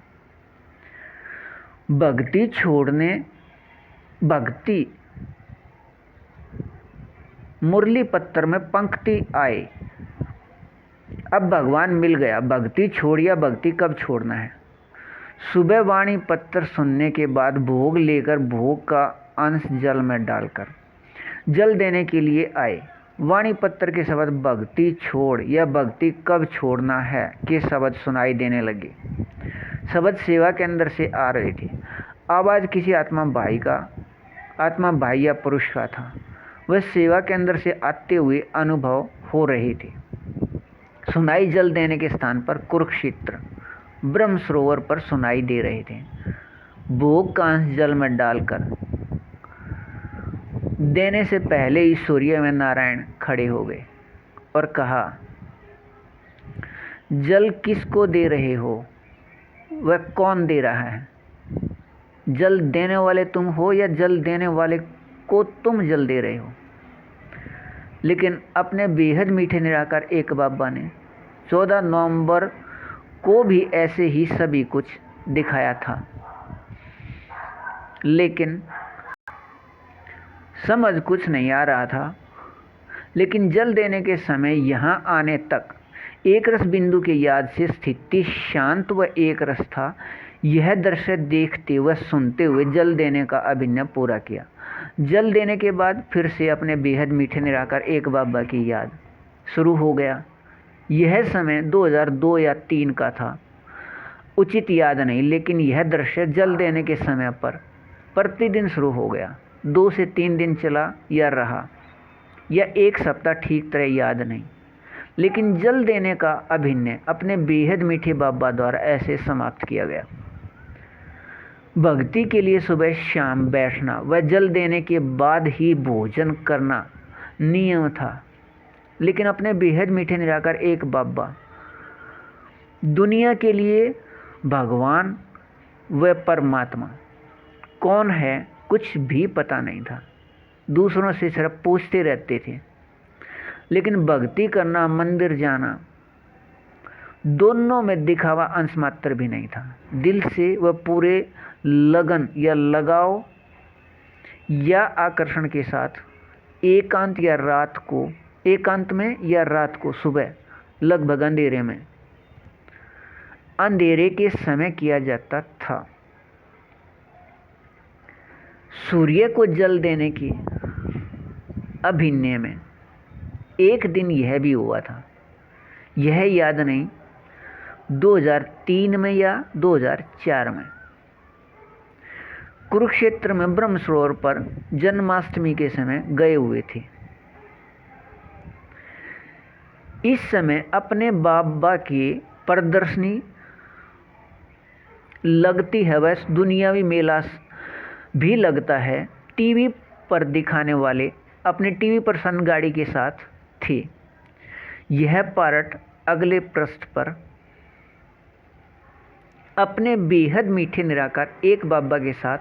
भक्ति मुरली पत्र में पंक्ति आए, अब भगवान मिल गया, भक्ति छोड़ या भक्ति कब छोड़ना है। सुबह वाणी पत्र सुनने के बाद भोग लेकर भोग का अंश जल में डालकर जल देने के लिए आए। वाणी पत्र के शब्द भक्ति छोड़ या भक्ति कब छोड़ना है के शब्द सुनाई देने लगे। शब्द सेवा के अंदर से आ रहे थे। आवाज़ किसी आत्मा भाई या पुरुष का था। वह सेवा के अंदर से आते हुए अनुभव हो रहे थे। सुनाई जल देने के स्थान पर कुरुक्षेत्र ब्रह्म सरोवर पर सुनाई दे रहे थे। भोग का अंश जल में डालकर देने से पहले ही सूर्य में नारायण खड़े हो गए और कहा, जल किसको दे रहे हो, वह कौन दे रहा है। जल देने वाले तुम हो या जल देने वाले को तुम जल दे रहे हो। लेकिन अपने बेहद मीठे निराकार एक बाबा ने 14 नवंबर को भी ऐसे ही सभी कुछ दिखाया था। लेकिन समझ कुछ नहीं आ रहा था। लेकिन जल देने के समय यहाँ आने तक एक रस बिंदु के याद से स्थिति शांत व एक रस था। यह दृश्य देखते व सुनते हुए जल देने का अभिनय पूरा किया। जल देने के बाद फिर से अपने बेहद मीठे निराकार एक बाबा की याद शुरू हो गया। यह समय 2002 या 3 का था, उचित याद नहीं। लेकिन यह दृश्य जल देने के समय पर प्रतिदिन शुरू हो गया। 2 से 3 दिन चला या रहा या 1 सप्ताह, ठीक तरह याद नहीं। लेकिन जल देने का अभिनय अपने बेहद मीठे बाबा द्वारा ऐसे समाप्त किया गया। भक्ति के लिए सुबह शाम बैठना व जल देने के बाद ही भोजन करना नियम था। लेकिन अपने बेहद मीठे निराकार एक बाबा दुनिया के लिए भगवान व परमात्मा कौन है कुछ भी पता नहीं था। दूसरों से सिर्फ पूछते रहते थे। लेकिन भक्ति करना, मंदिर जाना, दोनों में दिखावा अंश मात्र भी नहीं था। दिल से वह पूरे लगन या लगाव या आकर्षण के साथ एकांत में या रात को सुबह लगभग अंधेरे के समय किया जाता था। सूर्य को जल देने की अभिनय में एक दिन यह भी हुआ था, यह याद नहीं 2003 में या 2004 में कुरुक्षेत्र में ब्रह्म सरोवर पर जन्माष्टमी के समय गए हुए थे। इस समय अपने बाबा की प्रदर्शनी लगती है, वह दुनियावी मेला भी लगता है। टीवी पर दिखाने वाले अपने टीवी पर सन गाड़ी के साथ थे। यह पार्ट अगले पृष्ठ पर अपने बेहद मीठे निराकार एक बाबा के साथ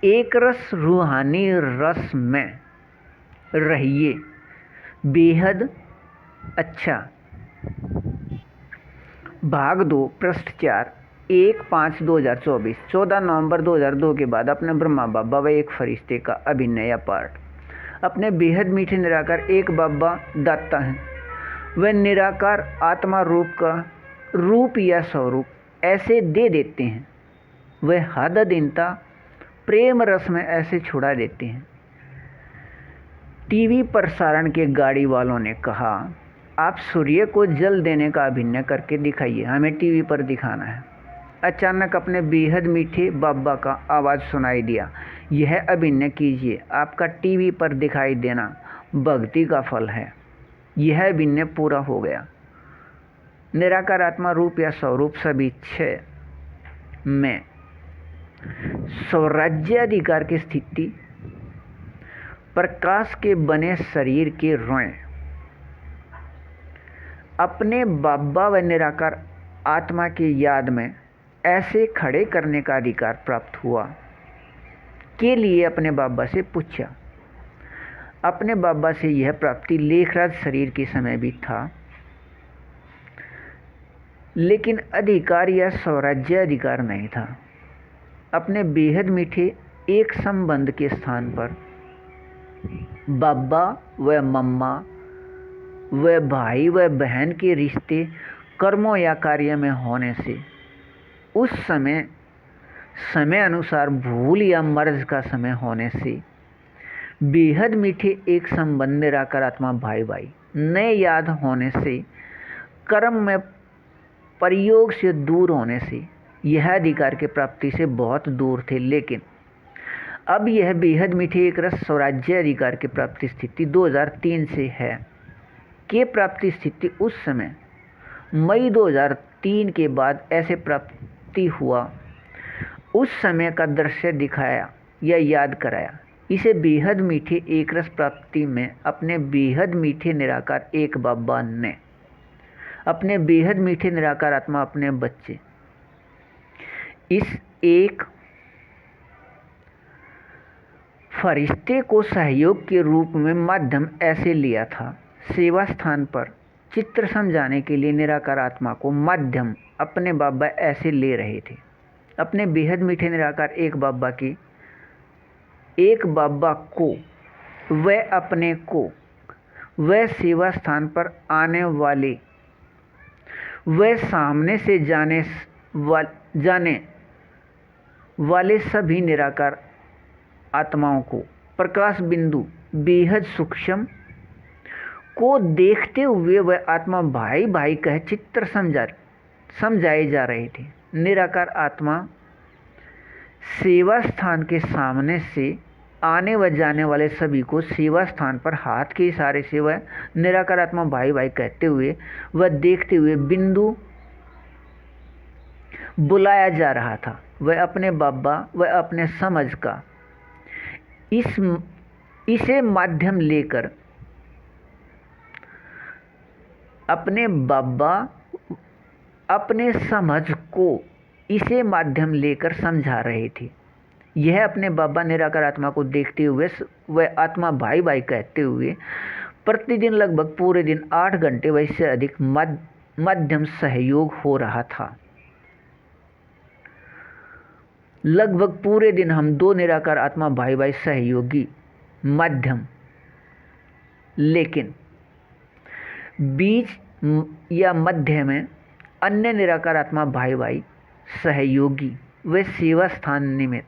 एक रस रूहानी रस में रहिए। बेहद अच्छा। भाग 2 पृष्ठ 4 1/5/2024 14 नवंबर 2002 के बाद अपने ब्रह्मा बाबा व एक फरिश्ते का अभिनय या पार्ट। अपने बेहद मीठे निराकार एक बाबा दाता हैं। वह निराकार आत्मा रूप का रूप या स्वरूप ऐसे दे देते हैं। वह हद दीनता प्रेम रस में ऐसे छुड़ा देते हैं। टीवी प्रसारण के गाड़ी वालों ने कहा, आप सूर्य को जल देने का अभिनय करके दिखाइए, हमें टीवी पर दिखाना है। अचानक अपने बेहद मीठे बाबा का आवाज़ सुनाई दिया, यह अभिनय कीजिए, आपका टीवी पर दिखाई देना भक्ति का फल है। यह अभिनय पूरा हो गया। निराकार आत्मा रूप या स्वरूप सभी 6 में स्वराज्याधिकार की स्थिति, प्रकाश के बने शरीर के रोए, अपने बाबा व निराकार आत्मा की याद में ऐसे खड़े करने का अधिकार प्राप्त हुआ के लिए अपने बाबा से पूछा। अपने बाबा से यह प्राप्ति लेखराज शरीर के समय भी था, लेकिन अधिकार या स्वराज्य अधिकार नहीं था। अपने बेहद मीठे एक संबंध के स्थान पर बाबा व मम्मा व भाई व बहन के रिश्ते कर्मों या कार्य में होने से उस समय अनुसार भूल या मर्ज का समय होने से बेहद मीठे एक संबंध निराकार आत्मा भाई भाई नए याद होने से कर्म में प्रयोग से दूर होने से यह अधिकार की प्राप्ति से बहुत दूर थे। लेकिन अब यह बेहद मीठे एक रस स्वराज्य अधिकार की प्राप्ति स्थिति 2003 से है के प्राप्ति स्थिति उस समय मई 2003 के बाद ऐसे प्राप्ति हुआ। उस समय का दृश्य दिखाया या याद कराया। इसे बेहद मीठे एक रस प्राप्ति में अपने बेहद मीठे निराकार एक बाबा ने अपने बेहद मीठे निराकार आत्मा अपने बच्चे इस एक फरिश्ते को सहयोग के रूप में माध्यम ऐसे लिया था। सेवा स्थान पर चित्र समझाने के लिए निराकार आत्मा को माध्यम अपने बाबा ऐसे ले रहे थे। अपने बेहद मीठे निराकार एक बाबा को वह अपने को वह सेवा स्थान पर आने वाले वह सामने से जाने वाले सभी निराकार आत्माओं को प्रकाश बिंदु बेहद सूक्ष्म को देखते हुए वह आत्मा भाई भाई कह चित्र समझाए जा रहे थे। निराकार आत्मा सेवा स्थान के सामने से आने व जाने वाले सभी को सेवा स्थान पर हाथ के इशारे से वह निराकार आत्मा भाई भाई कहते हुए वह देखते हुए बिंदु बुलाया जा रहा था। वह अपने बाबा व अपने समझ का इसे माध्यम लेकर अपने बाबा अपने समझ को इसे माध्यम लेकर समझा रहे थे। यह अपने बाबा निराकार आत्मा को देखते हुए वह आत्मा भाई भाई कहते हुए प्रतिदिन लगभग पूरे दिन 8 घंटे व इससे अधिक मध्यम सहयोग हो रहा था। लगभग पूरे दिन हम 2 निराकार आत्मा भाई भाई सहयोगी मध्यम, लेकिन बीच या मध्य में अन्य निराकार आत्मा भाई भाई सहयोगी व सेवा स्थान निमित्त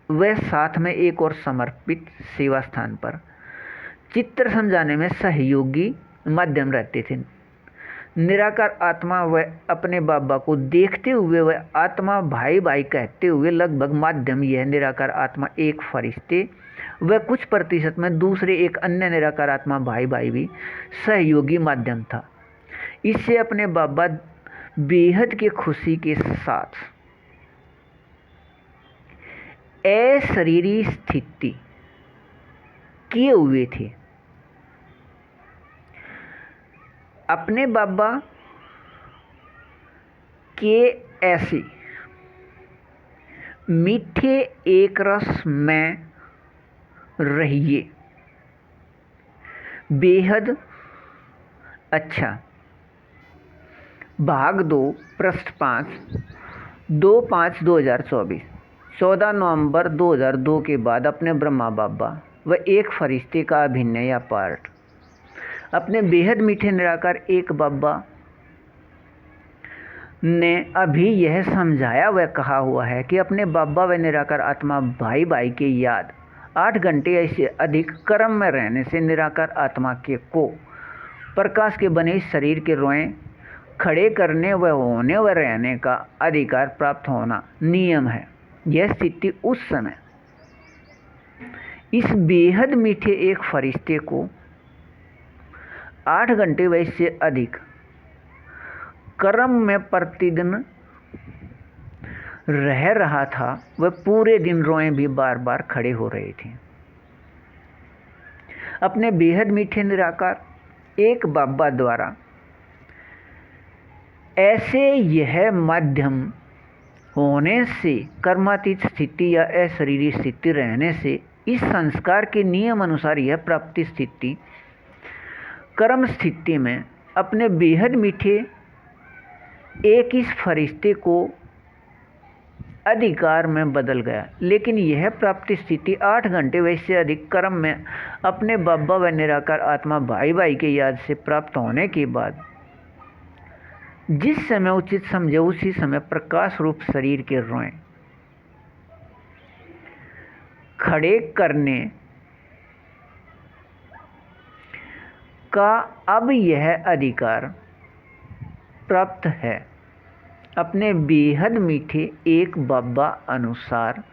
व साथ में एक और समर्पित सेवा स्थान पर चित्र समझाने में सहयोगी मध्यम रहते थे। निराकार आत्मा व अपने बाबा को देखते हुए वह आत्मा भाई भाई कहते हुए लगभग माध्यम यह निराकार आत्मा एक फरिश्ते व कुछ प्रतिशत में दूसरे एक अन्य निराकार आत्मा भाई भाई भी सहयोगी माध्यम था। इससे अपने बाबा बेहद की खुशी के साथ अशरीरी स्थिति किए हुए थे। अपने बाबा के ऐसे मीठे एक रस में रहिए। बेहद अच्छा। भाग 2 पृष्ठ 5 2/5/2024। 14 नवंबर 2002 के बाद अपने ब्रह्मा बाबा व एक फरिश्ते का अभिनय या पार्ट। अपने बेहद मीठे निराकार एक बाबा ने अभी यह समझाया व कहा हुआ है कि अपने बाबा व निराकार आत्मा भाई भाई के याद 8 घंटे या इससे अधिक कर्म में रहने से निराकार आत्मा के को प्रकाश के बने इस शरीर के रोएं खड़े करने व होने व रहने का अधिकार प्राप्त होना नियम है। यह स्थिति उस समय इस बेहद मीठे एक फरिश्ते को 8 घंटे व इससे अधिक कर्म में प्रतिदिन रह रहा था। वह पूरे दिन रोएं भी बार बार खड़े हो रहे थे। अपने बेहद मीठे निराकार एक बाबा द्वारा ऐसे यह माध्यम होने से कर्मातीत स्थिति या अशरीरी स्थिति रहने से इस संस्कार के नियम अनुसार यह प्राप्ति स्थिति कर्म स्थिति में अपने बेहद मीठे एक इस फरिश्ते को अधिकार में बदल गया। लेकिन यह प्राप्ति स्थिति 8 घंटे व इससे अधिक कर्म में अपने बाबा व निराकार आत्मा भाई भाई के याद से प्राप्त होने के बाद जिस समय उचित समझे उसी समय प्रकाश रूप शरीर के रोएं खड़े करने का अब यह अधिकार प्राप्त है। अपने बेहद मीठे एक बाबा अनुसार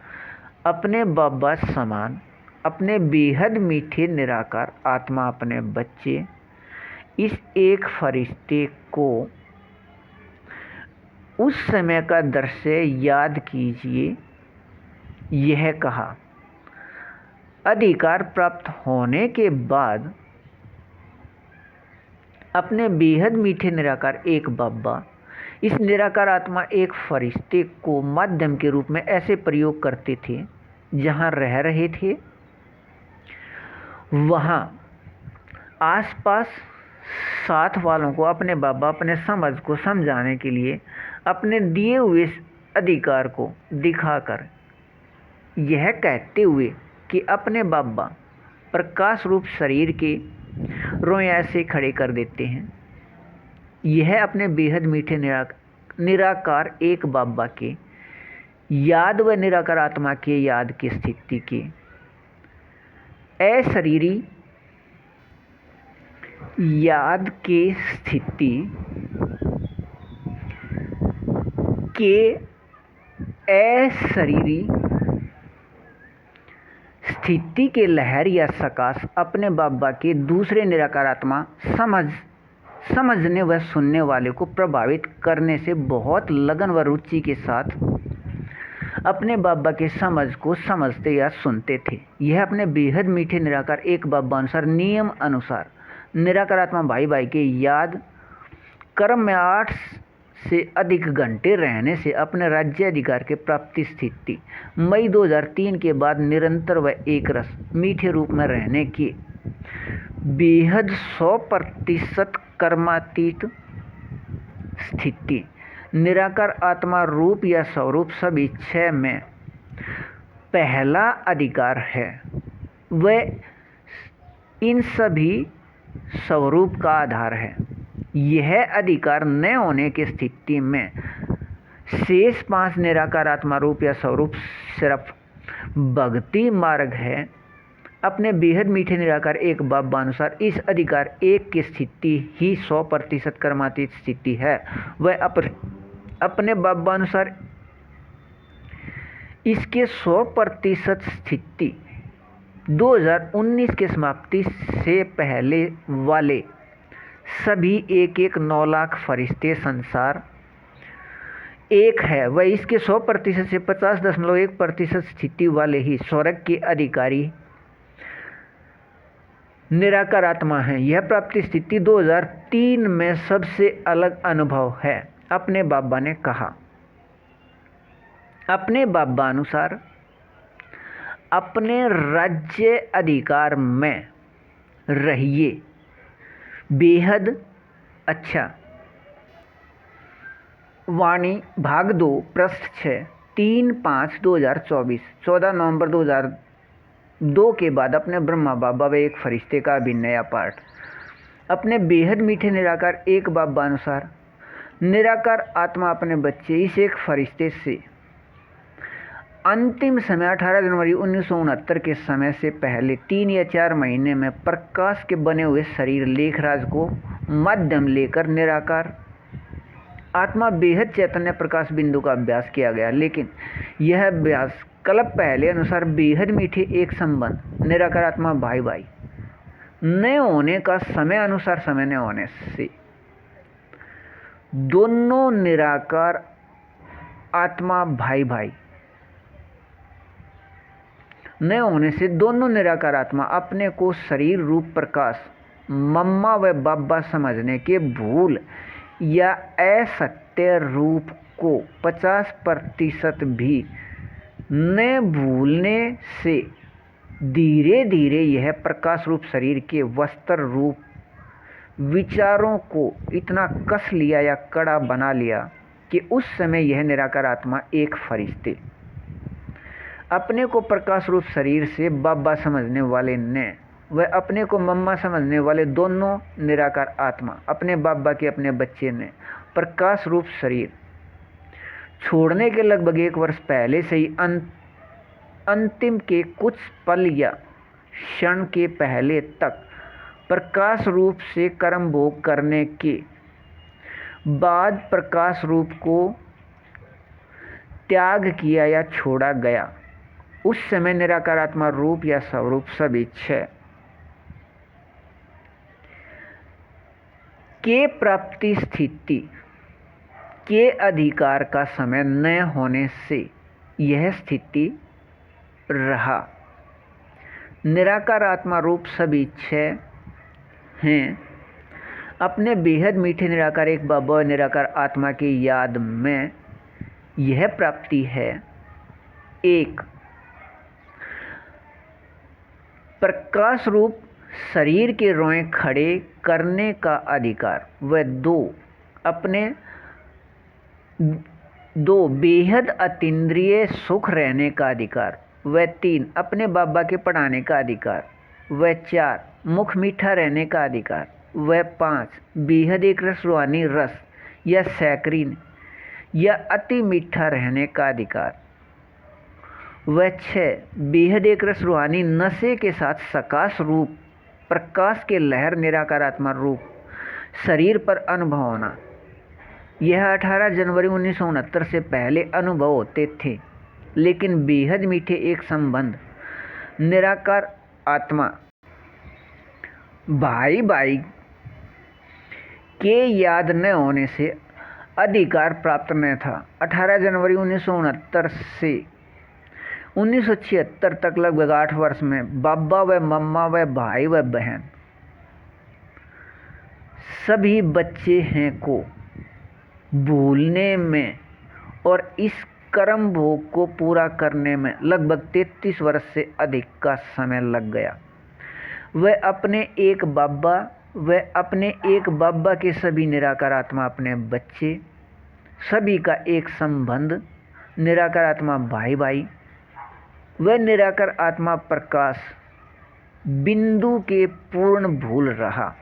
अपने बाबा समान अपने बेहद मीठे निराकार आत्मा अपने बच्चे इस एक फरिश्ते को उस समय का दृश्य याद कीजिए। यह कहा अधिकार प्राप्त होने के बाद अपने बेहद मीठे निराकार एक बाबा इस निराकार आत्मा एक फरिश्ते को माध्यम के रूप में ऐसे प्रयोग करते थे जहाँ रह रहे थे वहाँ आसपास साथ वालों को अपने बाबा अपने समझ को समझाने के लिए अपने दिए हुए अधिकार को दिखाकर यह कहते हुए कि अपने बाबा प्रकाश रूप शरीर के रोएं ऐसे खड़े कर देते हैं। यह अपने बेहद मीठे निराकार एक बाबा के याद व निराकार आत्मा के याद की स्थिति के अशरीरी याद के स्थिति के अशरीरी स्थिति के लहर या सकाश अपने बाबा के दूसरे निराकार आत्मा समझने व सुनने वाले को प्रभावित करने से बहुत लगन व रुचि के साथ अपने बाबा के समझ को समझते या सुनते थे। यह अपने बेहद मीठे निराकार एक बाबा अनुसार नियम अनुसार निराकार आत्मा भाई भाई के याद कर्म में 8 से अधिक घंटे रहने से अपने राज्य अधिकार के प्राप्ति स्थिति मई 2003 के बाद निरंतर व एक रस मीठे रूप में रहने की बेहद 100% कर्मातीत स्थिति निराकार आत्मा रूप या स्वरूप सभी 6 में पहला अधिकार है। वह इन सभी स्वरूप का आधार है। यह अधिकार न होने की स्थिति में शेष 5 निराकार आत्मा रूप या स्वरूप सिर्फ भक्ति मार्ग है। अपने बेहद मीठे निराकार एक बाबा अनुसार इस अधिकार एक की स्थिति ही 100% कर्मातीत स्थिति है। वह अपने बाबा अनुसार इसके 100% स्थिति 2019 के समाप्ति से पहले वाले सभी एक 9 लाख फरिश्ते संसार एक है। वह इसके 100% से 50.1% स्थिति वाले ही स्वर्ग के अधिकारी निराकार आत्मा है। यह प्राप्ति स्थिति 2003 में सबसे अलग अनुभव है। अपने बाबा ने कहा अपने बाबा अनुसार अपने राज्य अधिकार में रहिए। बेहद अच्छा। वाणी भाग 2 पृष्ठ 6 3/5/2024 14 नवंबर 2002 के बाद अपने ब्रह्मा बाबा व एक फरिश्ते का भी नया पाठ। अपने बेहद मीठे निराकार एक बाबा अनुसार निराकार आत्मा अपने बच्चे इस एक फरिश्ते से अंतिम समय 18 जनवरी 1969 के समय से पहले 3 या 4 महीने में प्रकाश के बने हुए शरीर लेखराज को माध्यम लेकर निराकार आत्मा बेहद चैतन्य प्रकाश बिंदु का अभ्यास किया गया। लेकिन यह अभ्यास कल्प पहले अनुसार बेहद मीठे एक संबंध निराकार आत्मा भाई भाई न होने का समय अनुसार समय न होने से दोनों निराकार आत्मा भाई भाई न होने से दोनों निराकार आत्मा अपने को शरीर रूप प्रकाश मम्मा व बाबा समझने के भूल या असत्य रूप को 50% भी न भूलने से धीरे धीरे यह प्रकाश रूप शरीर के वस्त्र रूप विचारों को इतना कस लिया या कड़ा बना लिया कि उस समय यह निराकार आत्मा एक फरिश्ते अपने को प्रकाश रूप शरीर से बाबा समझने वाले ने वह अपने को मम्मा समझने वाले दोनों निराकार आत्मा अपने बाबा के अपने बच्चे ने प्रकाश रूप शरीर छोड़ने के लगभग 1 वर्ष पहले से ही अंतिम के कुछ पल या क्षण के पहले तक प्रकाश रूप से कर्म भोग करने के बाद प्रकाश रूप को त्याग किया या छोड़ा गया। उस समय निराकार आत्मा रूप या स्वरूप सभी क्षय के प्राप्ति स्थिति के अधिकार का समय न होने से यह स्थिति रहा। निराकार आत्मा रूप सभी क्षय हैं। अपने बेहद मीठे निराकार एक बाबा और निराकार आत्मा की याद में यह प्राप्ति है। 1 प्रकाश रूप शरीर के रोए खड़े करने का अधिकार व 2 अपने 2 बेहद अतीन्द्रिय सुख रहने का अधिकार व 3 अपने बाबा के पढ़ाने का अधिकार व 4 मुख मीठा रहने का अधिकार व 5 बेहद एक रस रूहानी रस या सैकरीन या अति मीठा रहने का अधिकार व 6 बेहद एक रस रूहानी नशे के साथ सकाश रूप प्रकाश के लहर निराकार आत्मा रूप शरीर पर अनुभव होना। यह 18 जनवरी 1969 से पहले अनुभव होते थे, लेकिन बेहद मीठे एक संबंध निराकार आत्मा भाई भाई के याद न होने से अधिकार प्राप्त न था। 18 जनवरी 1969 से 1976 तक लगभग 8 वर्ष में बाबा व मम्मा व भाई व बहन सभी बच्चे हैं को भूलने में और इस कर्म भोग को पूरा करने में लगभग 33 वर्ष से अधिक का समय लग गया। वह अपने एक बाबा के सभी निराकार आत्मा अपने बच्चे सभी का एक संबंध निराकार आत्मा भाई भाई वह निराकार आत्मा प्रकाश बिंदु के पूर्ण भूल रहा।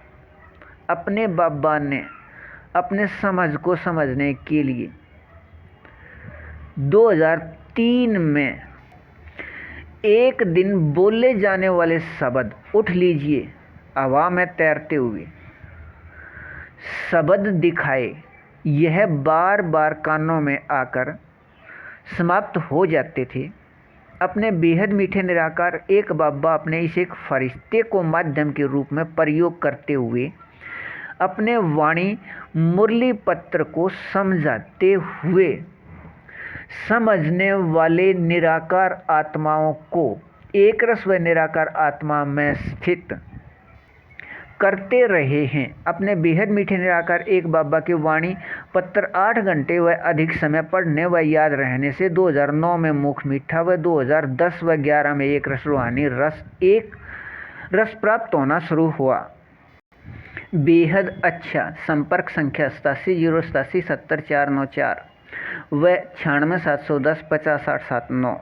अपने बाबा ने अपने समझ को समझने के लिए 2003 में एक दिन बोले जाने वाले शब्द उठ लीजिए हवा में तैरते हुए शब्द दिखाए। यह बार बार कानों में आकर समाप्त हो जाते थे। अपने बेहद मीठे निराकार एक बाबा अपने इस एक फरिश्ते को माध्यम के रूप में प्रयोग करते हुए अपने वाणी मुरली पत्र को समझाते हुए समझने वाले निराकार आत्माओं को एक रस व निराकार आत्मा में स्थित करते रहे हैं। अपने बेहद मीठे निराकार एक बाबा की वाणी पत्र 8 घंटे व अधिक समय पढ़ने व याद रहने से 2009 में मुख मीठा व 2010 व 11 में एक रस रूहानी रस एक रस प्राप्त होना शुरू हुआ। बेहद अच्छा। संपर्क संख्या 87 087 70 494 व 96 710 50 8 79।